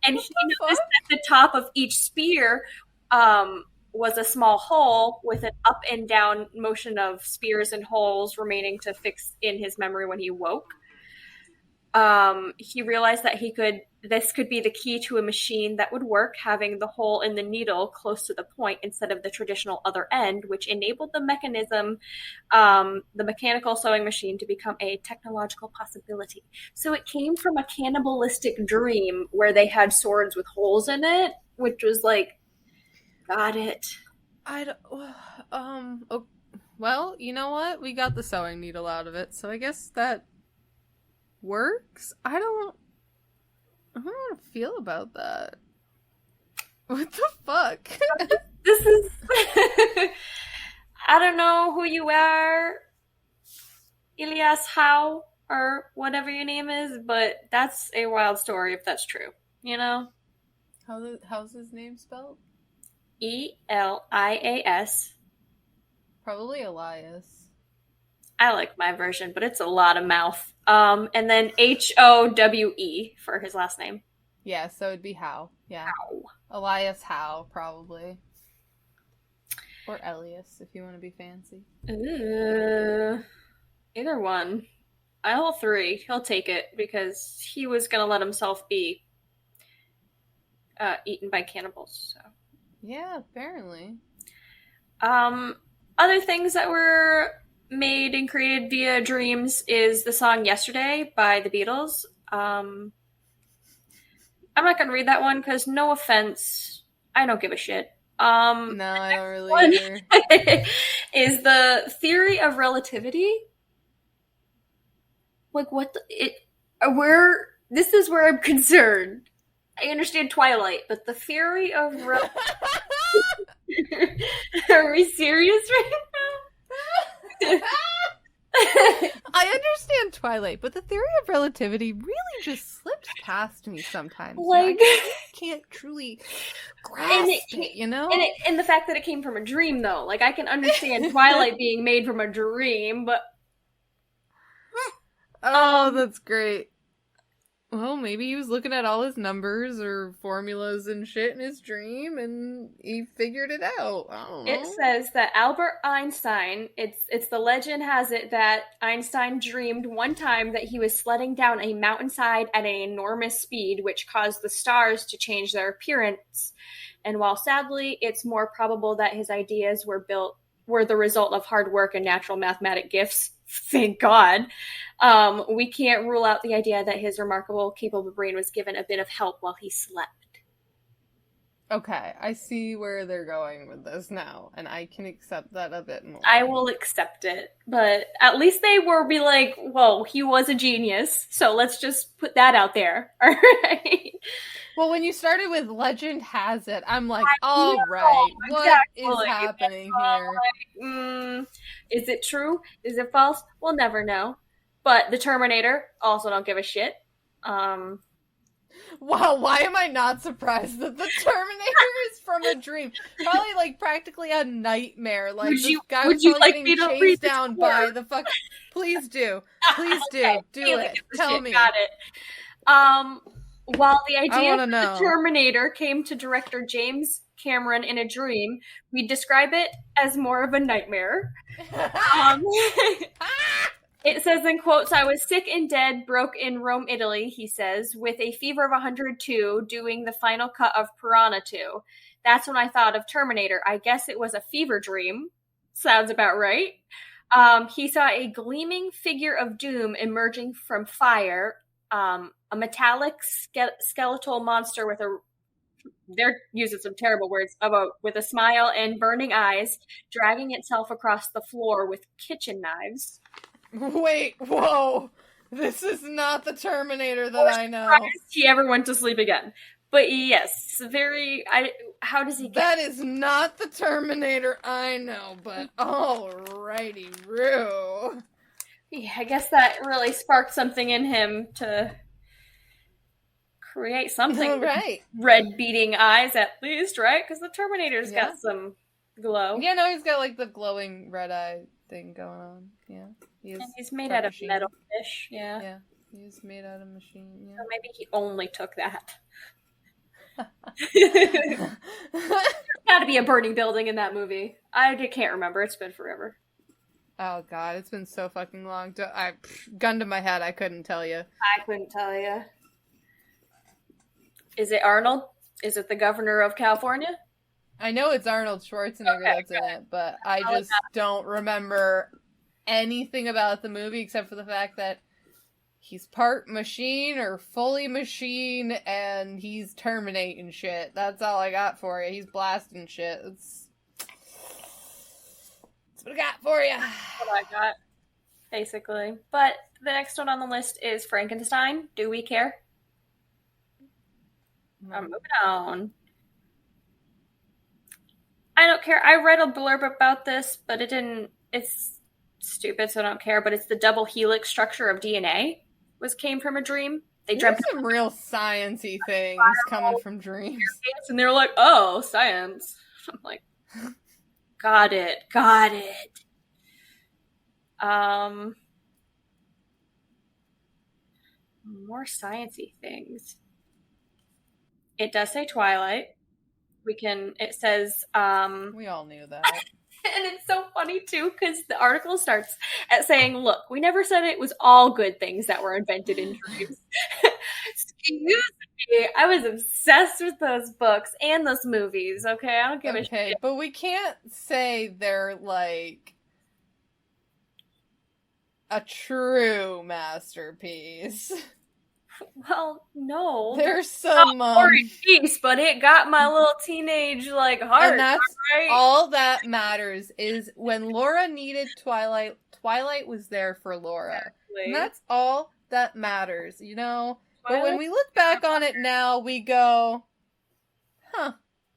he noticed at the top of each spear was a small hole with an up and down motion of spears and holes remaining to fix in his memory when he woke. He realized that this could be the key to a machine that would work, having the hole in the needle close to the point instead of the traditional other end, which enabled the mechanical sewing machine to become a technological possibility. So it came from a cannibalistic dream where they had swords with holes in it, which was like, got it. Well, you know what? We got the sewing needle out of it, so I guess that works. I don't know how to feel about that. What the fuck? This is I don't know who you are, Elias Howe, or whatever your name is, but that's a wild story if that's true, you know? How's his name spelled? Elias. Probably Elias. I like my version, but it's a lot of mouth. And then Howe for his last name. Yeah, so it'd be Howe. Yeah. Howe. Elias Howe, probably. Or Elias, if you want to be fancy. Either one. All three. He'll take it because he was going to let himself be eaten by cannibals. So. Yeah, apparently. Other things that were made and created via dreams is the song Yesterday by the Beatles. I'm not going to read that one because, no offense, I don't give a shit. No, I don't really either. Is the theory of relativity. Like, this is where I'm concerned. I understand Twilight, but the theory of Are we serious right now? I understand Twilight, but the theory of relativity really just slips past me sometimes. Like, I can't truly grasp it, you know? And the fact that it came from a dream, though. Like, I can understand Twilight being made from a dream, but... Oh, that's great. Well, maybe he was looking at all his numbers or formulas and shit in his dream, and he figured it out. I don't know. It says that Albert Einstein, it's the legend has it that Einstein dreamed one time that he was sledding down a mountainside at an enormous speed, which caused the stars to change their appearance. And while sadly, it's more probable that his ideas were the result of hard work and natural mathematic gifts, thank God, we can't rule out the idea that his remarkable, capable brain was given a bit of help while he slept. Okay, I see where they're going with this now, and I can accept that a bit more. I will accept it, but at least they will be like, whoa, he was a genius, so let's just put that out there, alright? Well, when you started with legend has it, I'm like, all right, what is happening here? Like, is it true? Is it false? We'll never know. But the Terminator, also don't give a shit. Wow, why am I not surprised that the Terminator is from a dream? Probably, like, practically a nightmare. Like, this guy was probably getting chased down by the fuck... Please do. Please do. Okay. Do it. Tell me. Got it. While the idea of know. the Terminator came to director James Cameron in a dream, we describe it as more of a nightmare. It says in quotes, "I was sick and dead, broke in Rome, Italy," he says, "with a fever of 102, doing the final cut of Piranha 2. That's when I thought of Terminator. I guess it was a fever dream." Sounds about right. He saw a gleaming figure of doom emerging from fire. a metallic skeletal monster with they're using some terrible words, with a smile and burning eyes, dragging itself across the floor with kitchen knives. Wait, whoa! This is not the Terminator that I know. He ever went to sleep again. But yes, how does he get... That is not the Terminator I know, but alrighty, Roo. Yeah, I guess that really sparked something in him to create something. Right. Red beating eyes, at least, right? Because the Terminator's got some glow. Yeah, no, he's got like the glowing red eye thing going on. Yeah. He's made out of metal fish. Yeah. Yeah. He's made out of machine. Yeah. So maybe he only took that. Got to be a burning building in that movie. I can't remember. It's been forever. Oh god, it's been so fucking long. Gun to my head, I couldn't tell you. I couldn't tell you. Is it Arnold? Is it the governor of California? I know it's Arnold Schwarzenegger that's in it, but I just don't remember anything about the movie except for the fact that he's part machine or fully machine and he's terminating shit. That's all I got for you. He's blasting shit. That's what I got for you. What I got, basically. But the next one on the list is Frankenstein. Do we care? I'm moving on. I don't care. I read a blurb about this, but it's stupid, so I don't care. But it's the double helix structure of DNA came from a dream. They dreamt some real sciencey things coming from dreams. And they were like, oh, science. I'm like, got it. More sciencey things. It does say Twilight. It says, we all knew that. And it's so funny, too, because the article starts at saying, look, we never said it was all good things that were invented in dreams. Excuse me. I was obsessed with those books and those movies, okay? I don't give a shit. But we can't say they're, like, a true masterpiece. Well, no. There's some piece, but it got my little teenage heart. And that's right? All that matters is when Laura needed Twilight, Twilight was there for Laura. Exactly. And that's all that matters, you know? Twilight? But when we look back on it now, we go, huh.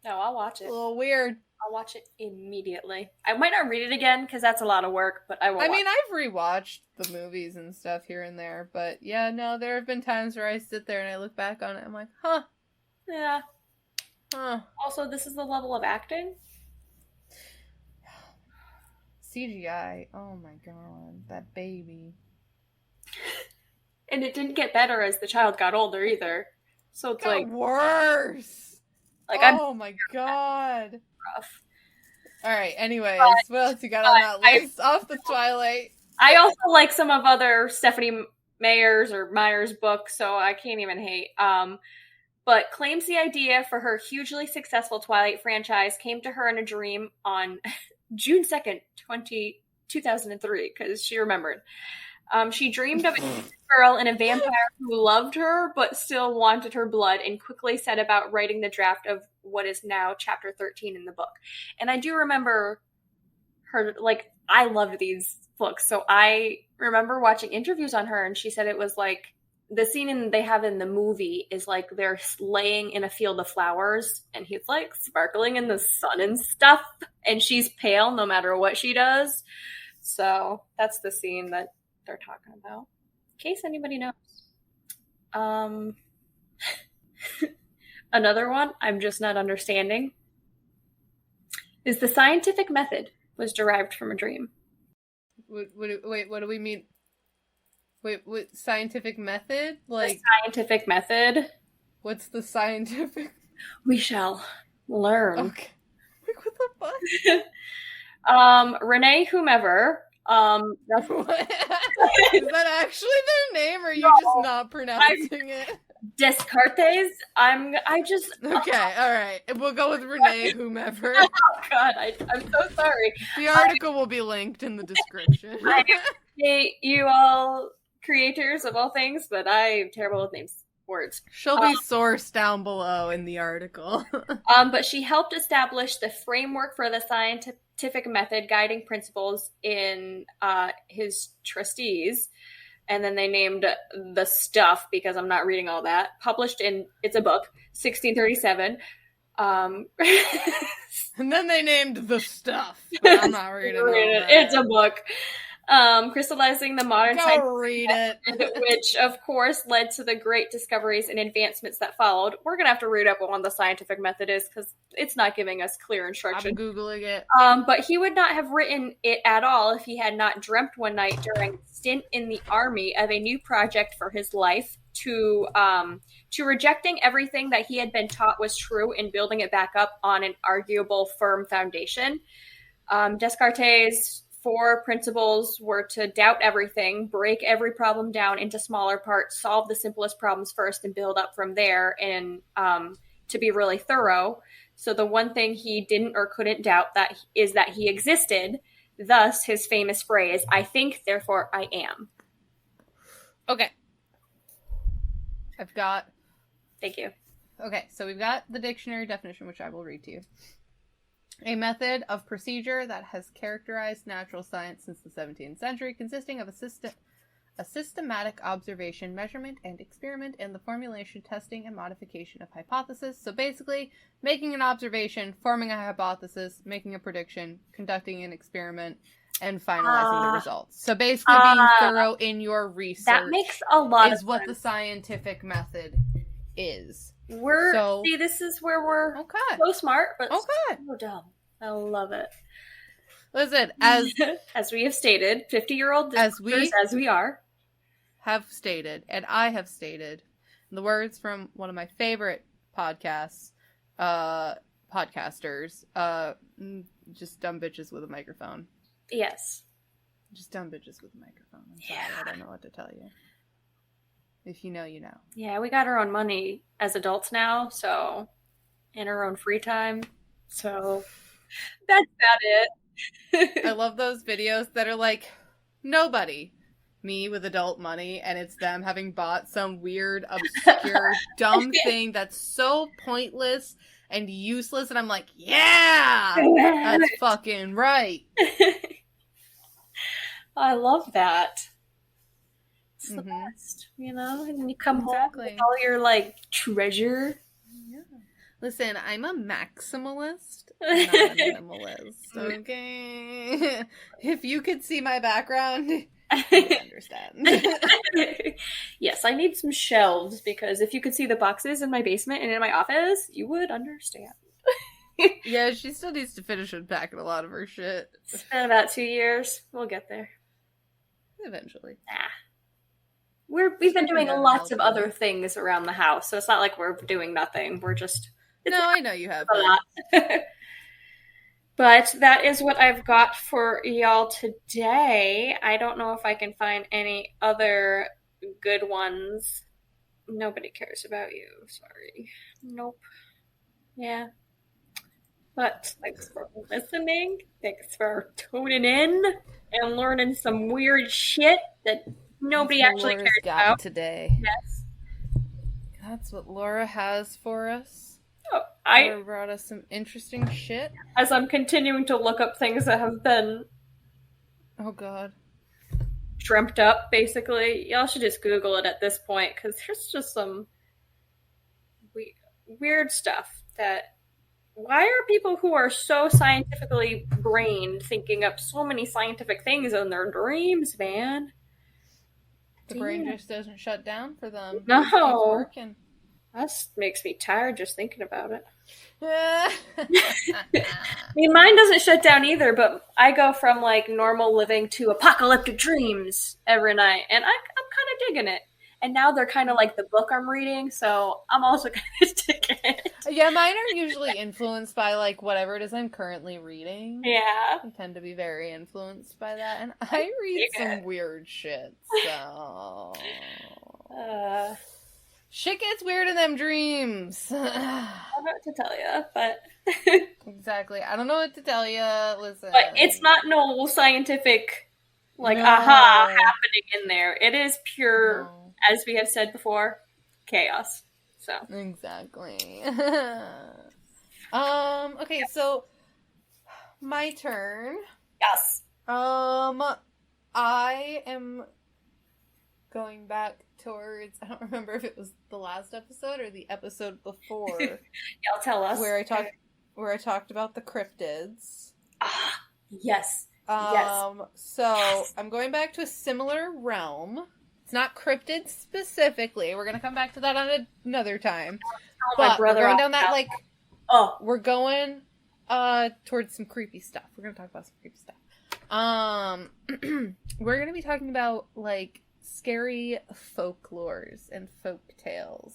No, I'll watch it. A little weird. I'll watch it immediately. I might not read it again because that's a lot of work, but I will. I mean, I've rewatched the movies and stuff here and there, but yeah, no, there have been times where I sit there and I look back on it and I'm like, huh. Yeah. Huh. Also, this is the level of acting. CGI. Oh my god. That baby. And it didn't get better as the child got older either. So it's like worse. Oh my god. Rough. Alright, anyways, what else you got on that list? Off the Twilight. I also like some of other Stephanie Meyer's books, so I can't even hate. But claims the idea for her hugely successful Twilight franchise came to her in a dream on June 2nd, 2003, because she remembered. She dreamed of a girl and a vampire who loved her but still wanted her blood and quickly set about writing the draft of what is now chapter 13 in the book. And I do remember her, I loved these books. So I remember watching interviews on her and she said it was like the scene they have in the movie is like they're laying in a field of flowers and he's like sparkling in the sun and stuff. And she's pale no matter what she does. So that's the scene that they're talking about, in case anybody knows. Another one I'm just not understanding is the scientific method was derived from a dream. Wait, what do we mean? Wait, what scientific method? The scientific method. What's the scientific? We shall learn. Okay. What the fuck? Renee whomever. Is that actually their name, or are you just not pronouncing it? Descartes. Okay, all right. We'll go with Renee whomever. Oh God, I'm so sorry. The article will be linked in the description. I hate you all creators of all things, but I'm terrible with names. Words. She'll be sourced down below in the article. But she helped establish the framework for the scientific method guiding principles in his trustees. And then they named the stuff, because I'm not reading all that. Published in, it's a book, 1637. And then they named the stuff. But I'm not reading all that. It's a book. Crystallizing the modern science, read it. which of course led to the great discoveries and advancements that followed. We're gonna have to read up on what the scientific method is, because it's not giving us clear instruction. I'm Googling it. But he would not have written it at all if he had not dreamt one night during a stint in the army of a new project for his life, to rejecting everything that he had been taught was true and building it back up on an arguable firm foundation. Descartes' 4 principles were to doubt everything, break every problem down into smaller parts, solve the simplest problems first, and build up from there, and to be really thorough. So the one thing he didn't or couldn't doubt is that he existed. Thus, his famous phrase, "I think, therefore I am." Okay. Thank you. Okay, so we've got the dictionary definition, which I will read to you. A method of procedure that has characterized natural science since the 17th century, consisting of a systematic observation, measurement, and experiment, and the formulation, testing, and modification of hypotheses. So basically, making an observation, forming a hypothesis, making a prediction, conducting an experiment, and finalizing the results. So basically being thorough in your research. That makes a lot of sense. Is what the scientific method is. This is where we're so smart, but so dumb. I love it. Listen, as we have stated, 50-year-old as we are, have stated, and I have stated, in the words from one of my favorite podcasters, just dumb bitches with a microphone. Yes. Just dumb bitches with a microphone. I'm sorry, I don't know what to tell you. If you know, you know. Yeah, we got our own money as adults now, so, and our own free time, so that's about it. I love those videos that are like, nobody, me with adult money, and it's them having bought some weird, obscure, dumb thing that's so pointless and useless, and I'm like, yeah, that's fucking right. I love that. It's the best, you know? And you come home with all your, treasure. Yeah. Listen, I'm a maximalist, not a minimalist, okay? If you could see my background, you would understand. Yes, I need some shelves, because if you could see the boxes in my basement and in my office, you would understand. Yeah, she still needs to finish unpacking a lot of her shit. It's been about 2 years. We'll get there. Eventually. We've been doing lots of other things around the house, so it's not like we're doing nothing. We're just... I know you have a lot. But that is what I've got for y'all today. I don't know if I can find any other good ones. Nobody cares about you. Sorry. Nope. Yeah. But thanks for listening. Thanks for tuning in and learning some weird shit that nobody actually cares about today. Yes. That's what Laura has for us. Oh, Laura brought us some interesting shit. As I'm continuing to look up things that have been... Oh, God. Dreamt up, basically. Y'all should just Google it at this point, because there's just some weird stuff that... Why are people who are so scientifically brained thinking up so many scientific things in their dreams, man? The brain just doesn't shut down for them. No. That makes me tired just thinking about it. I mean, mine doesn't shut down either, but I go from, normal living to apocalyptic dreams every night, and I'm kind of digging it. And now they're kind of like the book I'm reading, so I'm also kind of digging it. Yeah, mine are usually influenced by, whatever it is I'm currently reading. Yeah. I tend to be very influenced by that, and I read some weird shit, so... Shit gets weird in them dreams. I don't know what to tell you, but... Exactly. I don't know what to tell you. Listen. But it's not no scientific like No. aha happening in there. It is pure, No. as we have said before, chaos. So Exactly. Okay, so my turn. yes. I am going back towards, I don't remember if it was the last episode or the episode before. Y'all tell us. Where I talked about the cryptids. Ah, yes. So I'm going back to a similar realm. It's not cryptids specifically. We're gonna come back to that on another time. But we're going down that like we're going towards some creepy stuff. We're gonna talk about some creepy stuff. We're gonna be talking about like scary folklores and folk tales.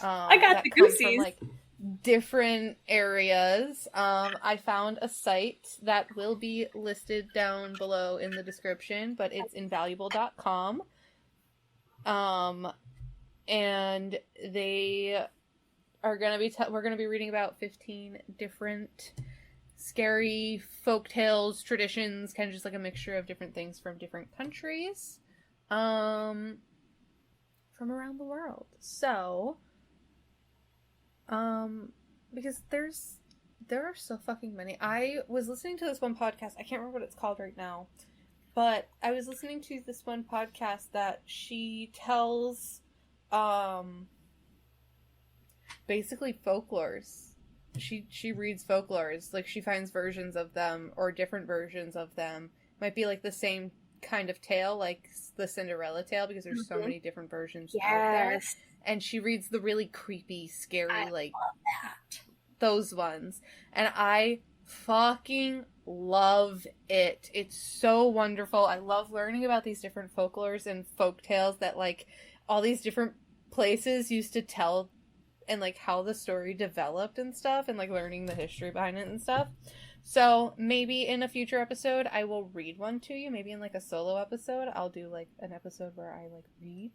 I got the goosies. From, like, different areas. I found a site that will be listed down below in the description, but it's invaluable.com. And they are gonna be we're gonna be reading about 15 different scary folk tales, traditions, kind of just like a mixture of different things from different countries, from around the world. So, because there are so fucking many. I was listening to this one podcast. I can't remember what it's called right now, but I was listening to this one podcast that she tells, basically folklores. She reads folklores. Like, she finds versions of them or different versions of them. Might be like the same kind of tale, like the Cinderella tale, because there's so many different versions out there. And she reads the really creepy, scary, like those ones. And I fucking love it. It's so wonderful. I love learning about these different folklores and folk tales that like all these different places used to tell, and like how the story developed and stuff, and like learning the history behind it and stuff. So maybe in a future episode I will read one to you. Maybe in like a solo episode I'll do like an epised where I like read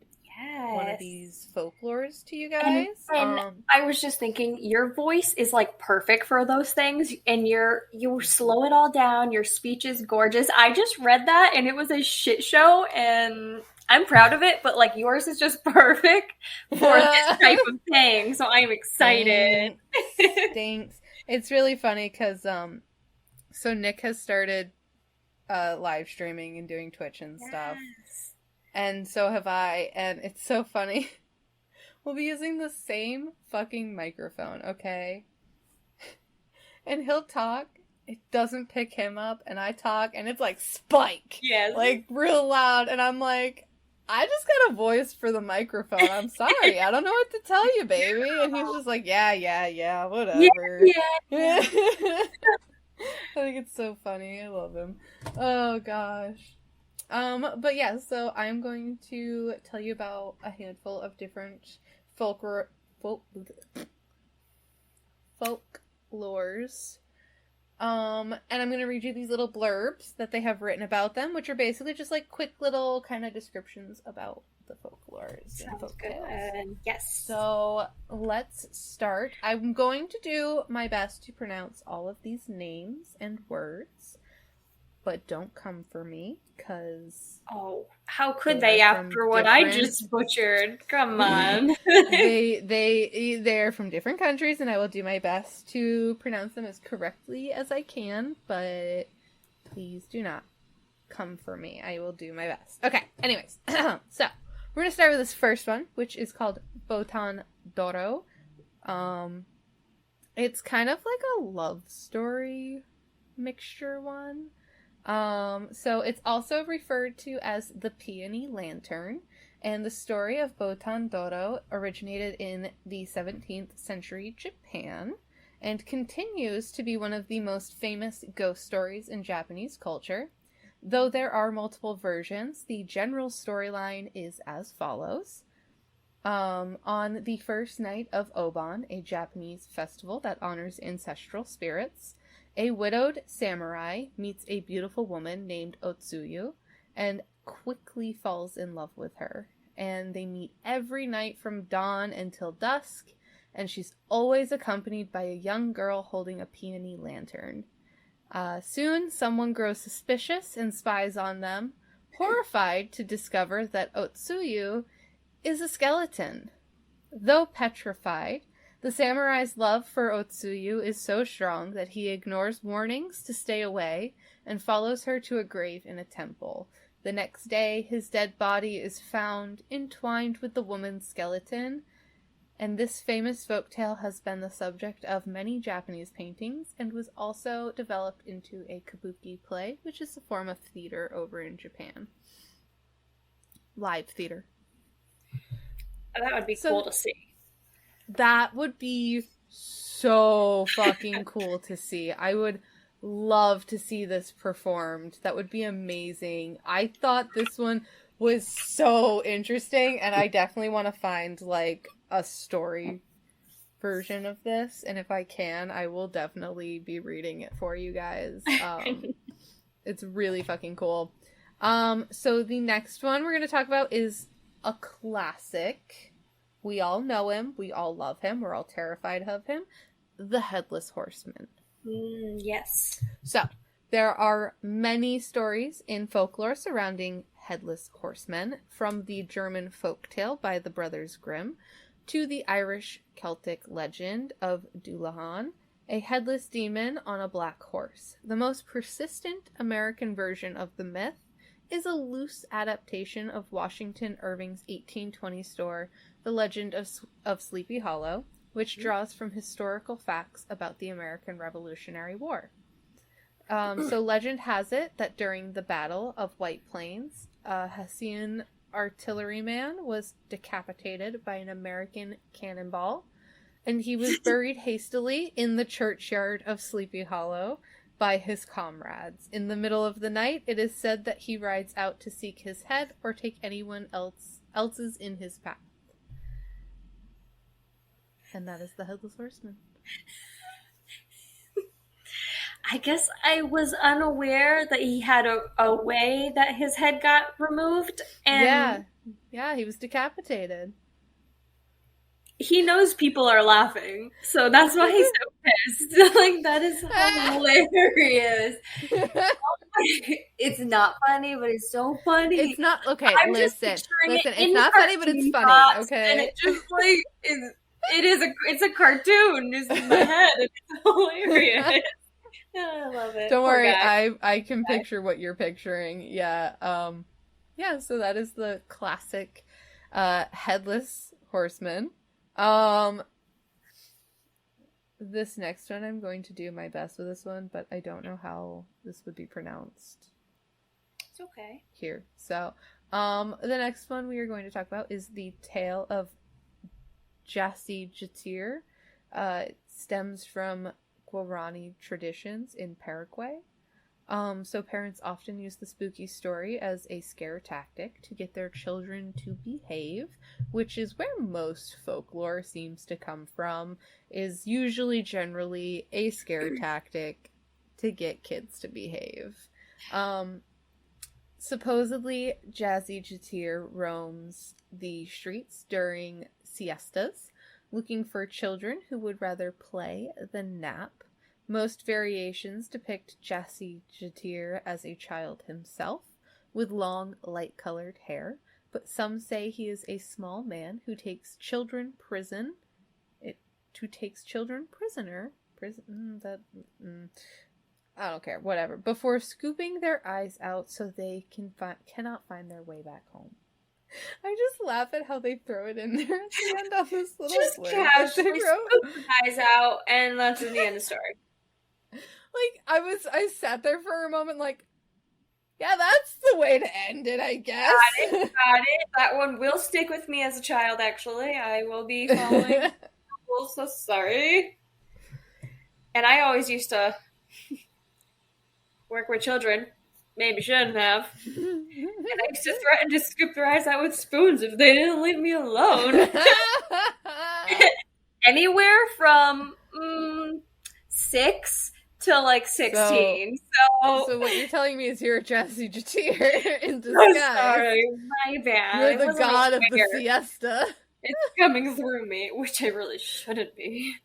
one of these folklores to you guys. And I was just thinking, your voice is like perfect for those things, and you slow it all down. Your speech is gorgeous. I just read that and it was a shit show, and I'm proud of it, but like yours is just perfect for this type of thing. So I'm excited. Thanks. It's really funny because so Nick has started live streaming and doing Twitch and stuff. And so have I, and it's so funny. We'll be using the same fucking microphone, okay? And he'll talk, it doesn't pick him up, and I talk, and it's like spike. Yes. Like real loud, and I'm like, I just got a voice for the microphone. I'm sorry. I don't know what to tell you, baby. And he's just like, yeah, whatever. Yeah. I think it's so funny. I love him. Oh, gosh. But yeah, so I'm going to tell you about a handful of different folklores. And I'm going to read you these little blurbs that they have written about them, which are basically just like quick little kind of descriptions about the folklores and folk tales. Yes. So let's start. I'm going to do my best to pronounce all of these names and words, but don't come for me, because... Oh, how could they after what I just butchered? Come on. They're from different countries, and I will do my best to pronounce them as correctly as I can, but please do not come for me. I will do my best. Okay, anyways. So, we're going to start with this first one, which is called Botan Doro. It's kind of like a love story mixture one. So it's also referred to as the Peony Lantern, and the story of Botan Doro originated in the 17th century Japan and continues to be one of the most famous ghost stories in Japanese culture. Though there are multiple versions, the general storyline is as follows. On the first night of Obon, a Japanese festival that honors ancestral spirits, a widowed samurai meets a beautiful woman named Otsuyu and quickly falls in love with her. And they meet every night from dawn until dusk, and she's always accompanied by a young girl holding a peony lantern. Soon, someone grows suspicious and spies on them, horrified to discover that Otsuyu is a skeleton. Though petrified, the samurai's love for Otsuyu is so strong that he ignores warnings to stay away and follows her to a grave in a temple. The next day, his dead body is found entwined with the woman's skeleton, and this famous folktale has been the subject of many Japanese paintings and was also developed into a kabuki play, which is a form of theater over in Japan. Live theater. That would be cool to see. That would be so fucking cool to see. I would love to see this performed. That would be amazing. I thought this one was so interesting, and I definitely want to find, like, a story version of this, and if I can, I will definitely be reading it for you guys. It's really fucking cool. So the next one we're going to talk about is a classic. We all know him. We all love him. We're all terrified of him. The Headless Horseman. Yes. So, there are many stories in folklore surrounding headless horsemen, from the German folktale by the Brothers Grimm to the Irish Celtic legend of Dullahan, a headless demon on a black horse. The most persistent American version of the myth is a loose adaptation of Washington Irving's 1820 story, The Legend of Sleepy Hollow, which draws from historical facts about the American Revolutionary War. So legend has it that during the Battle of White Plains, a Hessian artilleryman was decapitated by an American cannonball, and he was buried hastily in the churchyard of Sleepy Hollow by his comrades. In the middle of the night, it is said that he rides out to seek his head or take anyone else's in his path. And that is the Headless Horseman. I guess I was unaware that he had a way that his head got removed. And yeah, he was decapitated. He knows people are laughing, so that's why he's so pissed. Like, that is hilarious. It's not funny, but it's so funny. It's not, okay, listen, it's not funny, but it's funny, okay? And it just, like, it's a cartoon just in my head. It's hilarious. I love it. Don't worry, I can picture what you're picturing. Yeah, so that is the classic Headless Horseman. This next one, I'm going to do my best with this one, but I don't know how this would be pronounced. It's okay. Here. So, the next one we are going to talk about is the tale of Jassi Jatir. It stems from Guarani traditions in Paraguay. So parents often use the spooky story as a scare tactic to get their children to behave, which is where most folklore seems to come from, is usually generally a scare tactic to get kids to behave. Supposedly, Jassi Jatir roams the streets during siestas, looking for children who would rather play than nap. Most variations depict Jassi Jatir as a child himself, with long, light-colored hair, but some say he is a small man who takes children prisoner. I don't care, whatever. Before scooping their eyes out so they cannot find their way back home. I just laugh at how they throw it in there at the end of this little just casually scoop the eyes out, and that's the end of the story. Like, I sat there for a moment like, yeah, that's the way to end it, I guess. Got it. That one will stick with me as a child, actually. I will be following rules, so sorry. And I always used to work with children. Maybe shouldn't have. And I used to threaten to scoop their eyes out with spoons if they didn't leave me alone. Anywhere from 6 to like 16. So what you're telling me is you're Jassi Jatir in disguise. Oh, sorry, my bad. You're the god of the siesta. It's coming through me, which I really shouldn't be.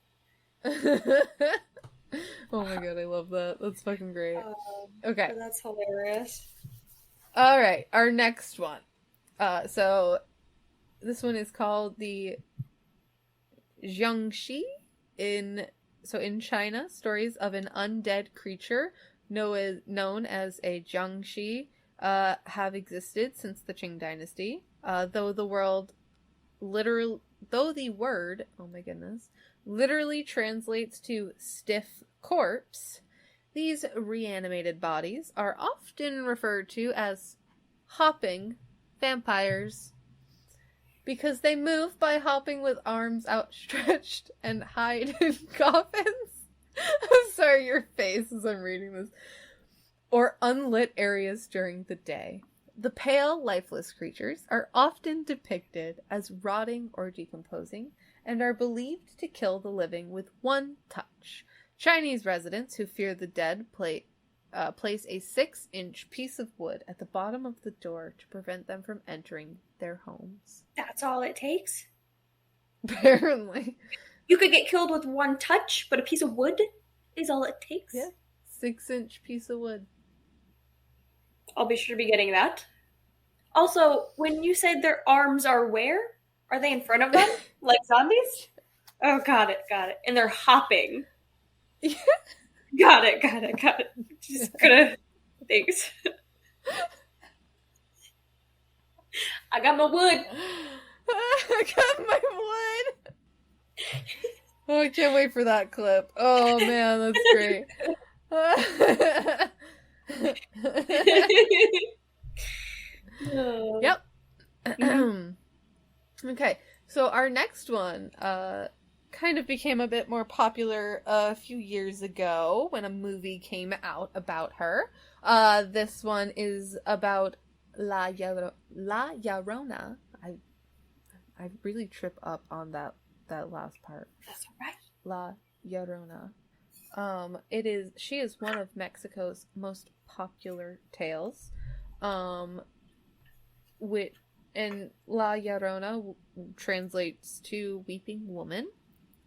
Oh my god, I love that. That's fucking great. Okay. That's hilarious. All right, our next one. So this one is called the Jiangxi in China. Stories of an undead creature known as a Jiangxi have existed since the Qing Dynasty. Though the word, oh my goodness, literally translates to stiff corpse, these reanimated bodies are often referred to as hopping vampires because they move by hopping with arms outstretched and hide in coffins. I'm sorry, your face as I'm reading this. Or unlit areas during the day. The pale, lifeless creatures are often depicted as rotting or decomposing and are believed to kill the living with one touch. Chinese residents who fear the dead place a 6-inch piece of wood at the bottom of the door to prevent them from entering their homes. That's all it takes? Apparently. You could get killed with one touch, but a piece of wood is all it takes? Yeah. 6-inch piece of wood. I'll be sure to be getting that. Also, when you said their arms are where? Are they in front of them? Like zombies? Oh, got it. And they're hopping. Yeah. Got it. Just gonna... Thanks. I got my wood. I got my wood. Oh, I can't wait for that clip. Oh, man, that's great. Yep. Okay, so our next one kind of became a bit more popular a few years ago when a movie came out about her. This one is about La Llorona. I really trip up on that last part. That's all right. La Llorona. She is one of Mexico's most popular tales. And La Llorona translates to weeping woman.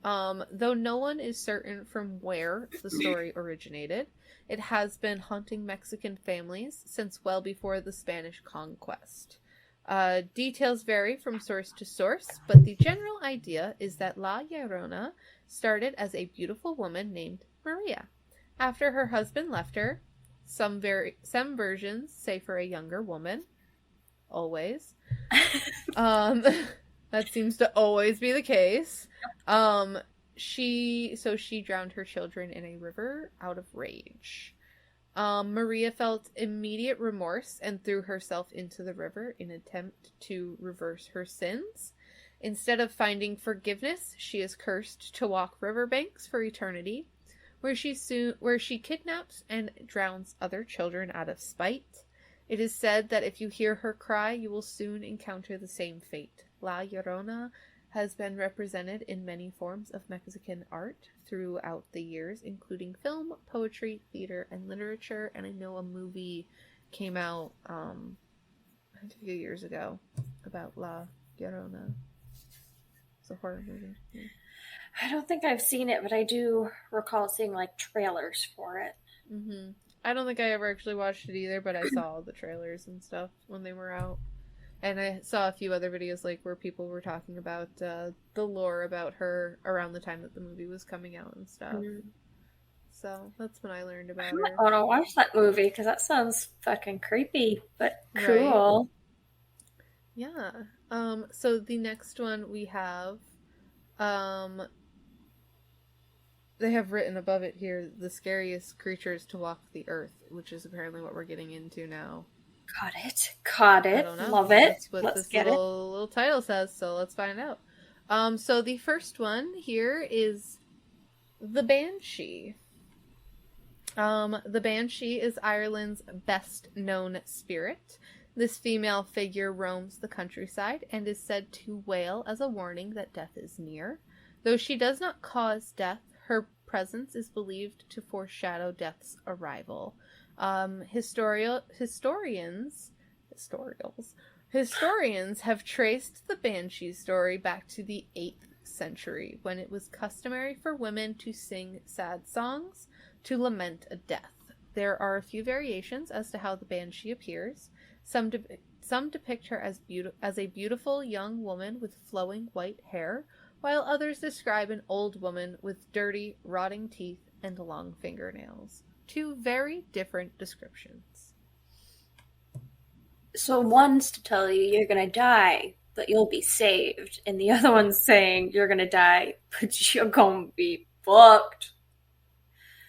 Though no one is certain from where the story originated, it has been haunting Mexican families since well before the Spanish conquest. Details vary from source to source, but the general idea is that La Llorona started as a beautiful woman named Maria. After her husband left her, some versions say for a younger woman. Always. That seems to always be the case. She drowned her children in a river out of rage. Maria felt immediate remorse and threw herself into the river in an attempt to reverse her sins. Instead of finding forgiveness, she is cursed to walk riverbanks for eternity, where she kidnaps and drowns other children out of spite. It is said that if you hear her cry, you will soon encounter the same fate. La Llorona has been represented in many forms of Mexican art throughout the years, including film, poetry, theater, and literature. And I know a movie came out a few years ago about La Llorona. It's a horror movie. Yeah. I don't think I've seen it, but I do recall seeing like trailers for it. Mm-hmm. I don't think I ever actually watched it either, but I saw the trailers and stuff when they were out. And I saw a few other videos like where people were talking about the lore about her around the time that the movie was coming out and stuff. Mm-hmm. So that's when I learned about her. I want to watch that movie because that sounds fucking creepy, but cool. Right? Yeah. So the next one we have, they have written above it here, the scariest creatures to walk the earth, which is apparently what we're getting into now. Got it. Love it. That's what this little title says, so let's find out. So the first one here is the Banshee. The Banshee is Ireland's best-known spirit. This female figure roams the countryside and is said to wail as a warning that death is near. Though she does not cause death, her presence is believed to foreshadow death's arrival. Historians have traced the Banshee story back to the 8th century, when it was customary for women to sing sad songs to lament a death. There are a few variations as to how the banshee appears. Some depict her as a beautiful young woman with flowing white hair, while others describe an old woman with dirty, rotting teeth and long fingernails. Two very different descriptions. So one's to tell you you're gonna die, but you'll be saved, and the other one's saying you're gonna die, but you're gonna be fucked.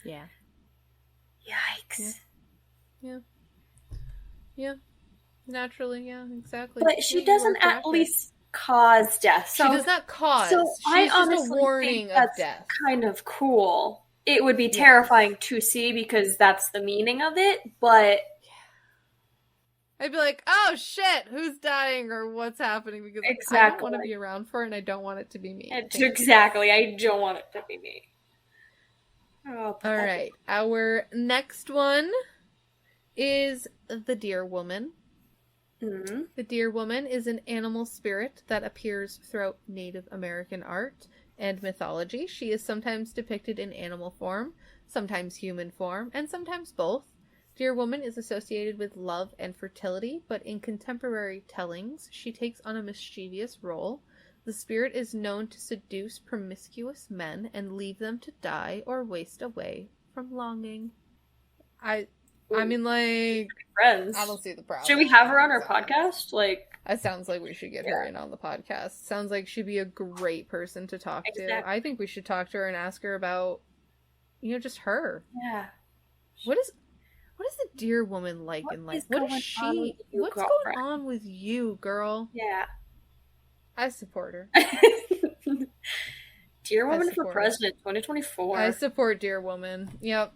Yeah. Yikes. Yeah. Naturally, yeah, exactly. But she doesn't at least cause death. So, she does not cause. So she's just a warning of death. Kind of cool. It would be terrifying to see because that's the meaning of it, but I'd be like, oh shit, who's dying or what's happening? Because I don't want to be around for it and I don't want it to be me. Exactly. I don't want it to be me. Oh, all right. Our next one is the Deer Woman. Mm-hmm. The Deer Woman is an animal spirit that appears throughout Native American art and mythology. She is sometimes depicted in animal form, sometimes human form, and sometimes both. Deer Woman is associated with love and fertility, but in contemporary tellings, she takes on a mischievous role. The spirit is known to seduce promiscuous men and leave them to die or waste away from longing. I mean, like, friends. I don't see the problem. Should we have her on our podcast? Like, it sounds like we should get her in on the podcast. Sounds like she'd be a great person to talk to. I think we should talk to her and ask her about, just her. Yeah. What is the Deer Woman like in life? What is she? What's going on with you, girl? Yeah. I support her. Deer Woman for President 2024. I support Deer Woman. Yep.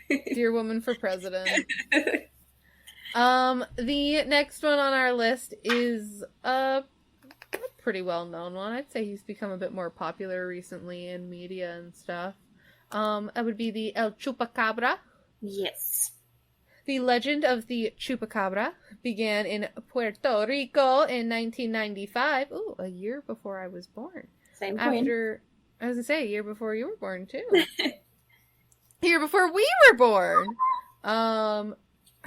Deer Woman for President. The next one on our list is a pretty well-known one. I'd say he's become a bit more popular recently in media and stuff. It would be the El Chupacabra. Yes. The legend of the Chupacabra began in Puerto Rico in 1995. Ooh, a year before I was born. Same queen. I was gonna say, a year before you were born, too. A year before we were born! I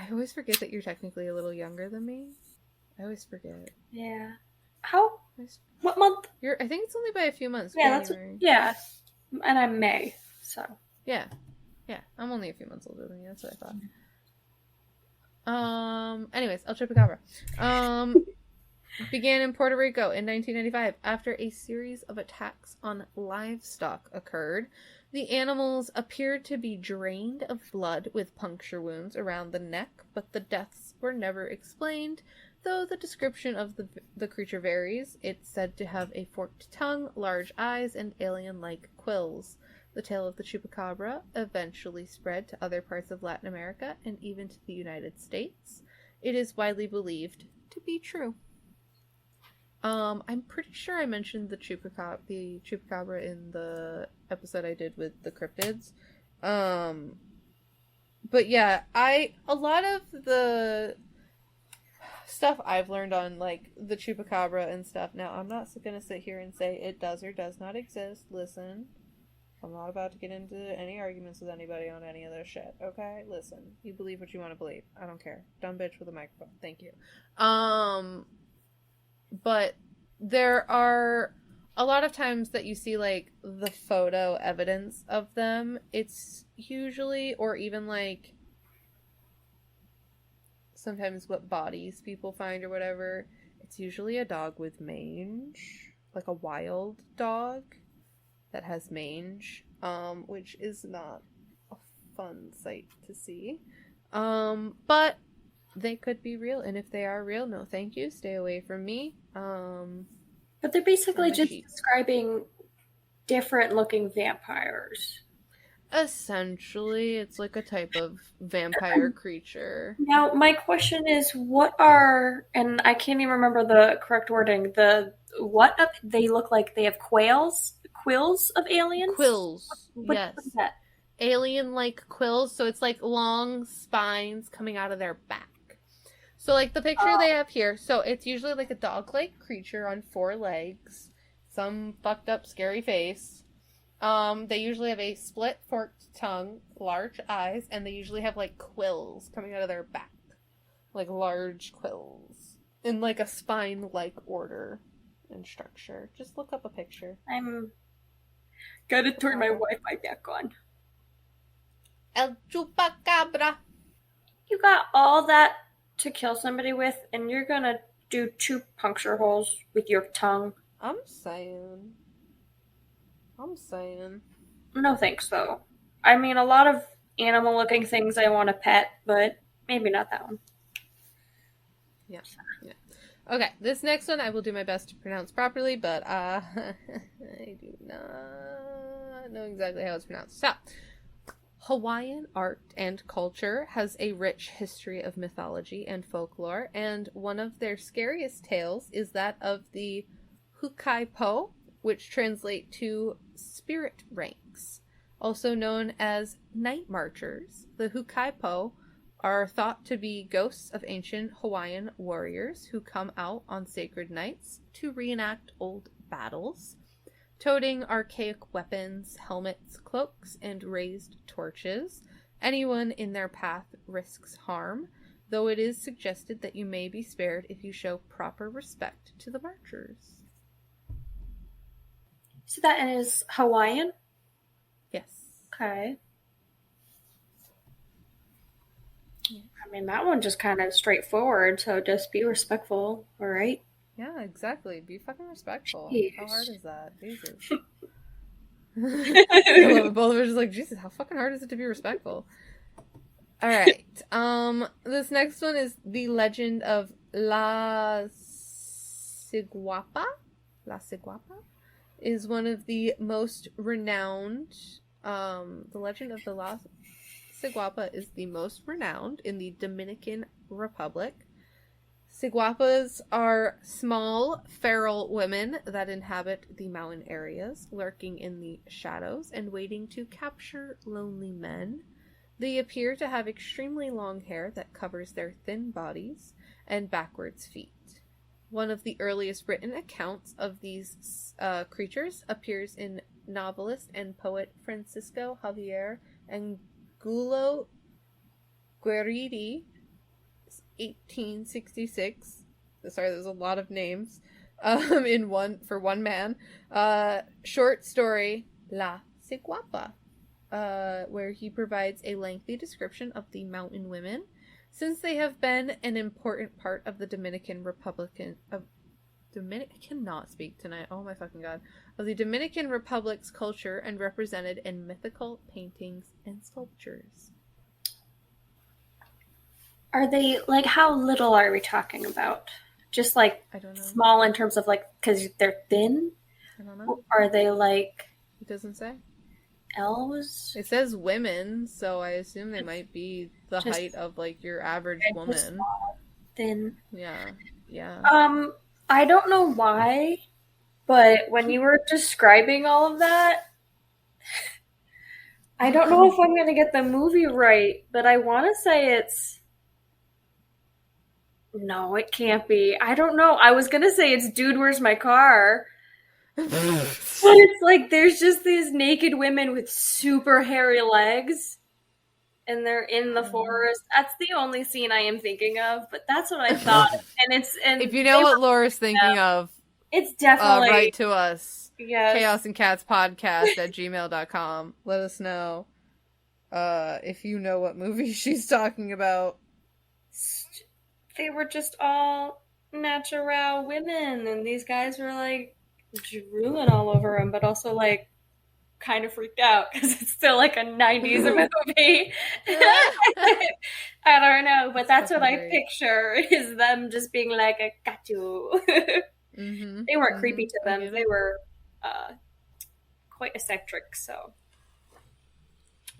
always forget that you're technically a little younger than me. I always forget. Yeah. How? What month? I think it's only by a few months. Yeah, yeah. And I'm May, so. Yeah. Yeah, I'm only a few months older than you. That's what I thought. Anyways, El Chupacabra. Began in Puerto Rico in 1995 after a series of attacks on livestock occurred. The animals appeared to be drained of blood with puncture wounds around the neck, but the deaths were never explained, though the description of the creature varies. It's said to have a forked tongue, large eyes, and alien-like quills. The tale of the Chupacabra eventually spread to other parts of Latin America and even to the United States. It is widely believed to be true. I'm pretty sure I mentioned the Chupacabra in the episode I did with the cryptids. But yeah, a lot of the stuff I've learned on, like, the Chupacabra and stuff. Now, I'm not gonna sit here and say it does or does not exist. Listen, I'm not about to get into any arguments with anybody on any of this shit, okay? Listen, you believe what you want to believe. I don't care. Dumb bitch with a microphone. Thank you. But there are a lot of times that you see, like, the photo evidence of them. It's usually, or even, like, sometimes what bodies people find or whatever, it's usually a dog with mange, like a wild dog that has mange, which is not a fun sight to see. But they could be real, and if they are real, no thank you, stay away from me. But they're basically just describing different looking vampires. Essentially, it's like a type of vampire creature. Now, my question is, what are, and I can't even remember the correct wording, they look like they have quills of aliens? Quills, yes. What is that? Alien-like quills, so it's like long spines coming out of their back. So, like, the picture they have here, so it's usually like a dog-like creature on 4 legs, some fucked up, scary face. They usually have a split forked tongue, large eyes, and they usually have like quills coming out of their back. Like large quills. In like a spine-like order and structure. Just look up a picture. I'm gonna turn my Wi-Fi back on. El Chupacabra. You got all that to kill somebody with, and you're gonna do 2 puncture holes with your tongue? I'm saying. No thanks, though. I mean, a lot of animal-looking things I want to pet, but maybe not that one. Yeah. Okay, this next one I will do my best to pronounce properly, but I do not know exactly how it's pronounced. So, Hawaiian art and culture has a rich history of mythology and folklore, and one of their scariest tales is that of the Hukaipo, which translate to spirit ranks. Also known as night marchers, the Hukaipo are thought to be ghosts of ancient Hawaiian warriors who come out on sacred nights to reenact old battles, toting archaic weapons, helmets, cloaks, and raised torches. Anyone in their path risks harm, though it is suggested that you may be spared if you show proper respect to the marchers. So that is Hawaiian? Yes. Okay. I mean, that one just kind of straightforward, so just be respectful, alright? Yeah, exactly. Be fucking respectful. Jeez. How hard is that? Jesus. I love it. Both of us are just like, Jesus, how fucking hard is it to be respectful? Alright. This next one is the legend of La Ciguapa. La Ciguapa is one of the most renowned, the legend of the La Ciguapa is the most renowned in the Dominican Republic. Ciguapas are small, feral women that inhabit the mountain areas, lurking in the shadows and waiting to capture lonely men. They appear to have extremely long hair that covers their thin bodies and backwards feet. One of the earliest written accounts of these creatures appears in novelist and poet Francisco Javier Angulo Guerridi, 1866. Sorry, there's a lot of names for one man. Short story La Ciguapa, where he provides a lengthy description of the mountain women, since they have been an important part of the Dominican Republican of I cannot speak tonight. Oh my fucking god. Of the Dominican Republic's culture and represented in mythical paintings and sculptures. Are they, like, how little are we talking about? Just, like, I don't know. Small in terms of, like, because they're thin? I don't know. Are they, like... It doesn't say. Elves? It says women, so I assume they might be the height of, like, your average woman. Thin. Yeah. I don't know why, but when you were describing all of that, I don't know if I'm going to get the movie right, but I want to say it's... No, it can't be. I don't know. I was going to say it's Dude, Where's My Car? But it's like there's just these naked women with super hairy legs, and they're in the forest. That's the only scene I am thinking of, but that's what I thought. And if you know what Laura's thinking of, it's definitely write to us. Yes. chaosandcatspodcast@gmail.com. Let us know if you know what movie she's talking about. They were just all natural women, and these guys were like drooling all over them, but also like kind of freaked out because it's still like a 90s movie. I don't know, but that's what I picture is them just being like, I got you. They weren't creepy to them. They were quite eccentric, so.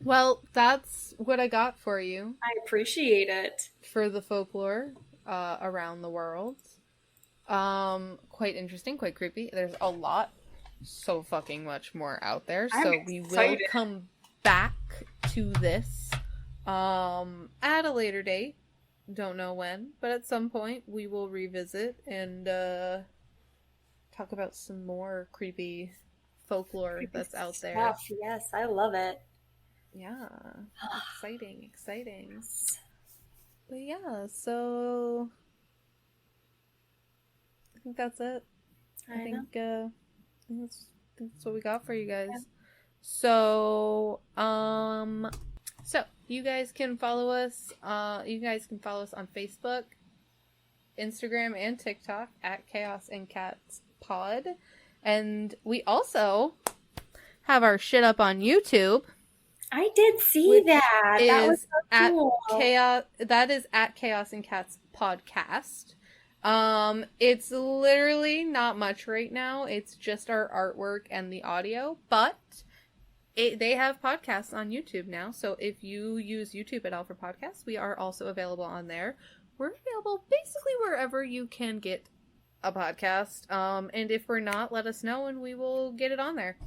Well, that's what I got for you. I appreciate it. For the folklore around the world. Quite interesting, quite creepy. There's a lot, so fucking much more out there. So we will come back to this at a later date. Don't know when, but at some point we will revisit and talk about some more creepy folklore that's out there. Stuff. Yes, I love it. Yeah. Exciting. But yeah, so I think that's it. I think that's what we got for you guys. Yeah. So you guys can follow us. You guys can follow us on Facebook, Instagram, and TikTok at Chaos and Cats Pod, and we also have our shit up on YouTube. I did see that. That was so cool. That is at Chaos and Cats Podcast. It's literally not much right now. It's just our artwork and the audio, but they have podcasts on YouTube now. So if you use YouTube at all for podcasts, we are also available on there. We're available basically wherever you can get a podcast. And if we're not, let us know and we will get it on there,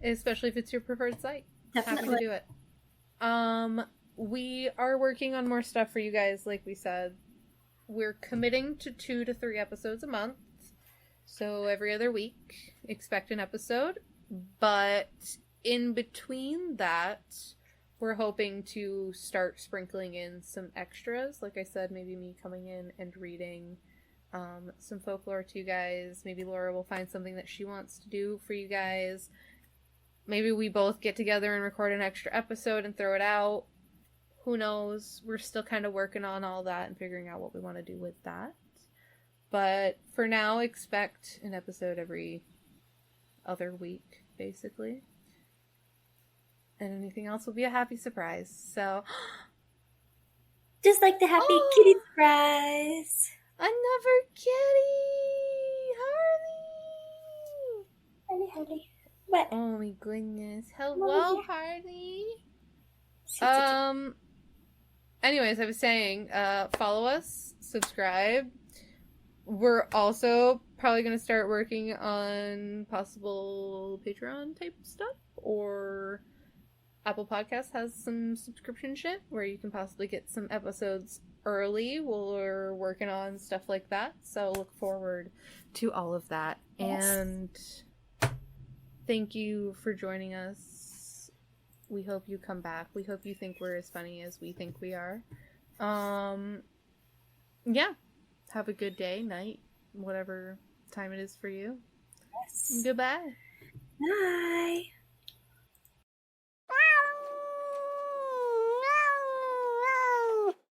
especially if it's your preferred site. Definitely. Happy to do it. We are working on more stuff for you guys, like we said. We're committing to 2 to 3 episodes a month. So every other week, expect an episode. But in between that, we're hoping to start sprinkling in some extras. Like I said, maybe me coming in and reading some folklore to you guys. Maybe Laura will find something that she wants to do for you guys. Maybe we both get together and record an extra episode and throw it out. Who knows? We're still kind of working on all that and figuring out what we want to do with that. But for now, expect an episode every other week, basically. And anything else will be a happy surprise. So, just like the happy kitty surprise. Another kitty! Harley. What? Oh my goodness. Hello, Harley. Anyways, I was saying, follow us, subscribe. We're also probably going to start working on possible Patreon type stuff, or Apple Podcasts has some subscription shit where you can possibly get some episodes early. We're working on stuff like that, so look forward to all of that. Yes. And thank you for joining us. We hope you come back. We hope you think we're as funny as we think we are. Yeah. Have a good day, night, whatever time it is for you. Yes. Goodbye. Bye.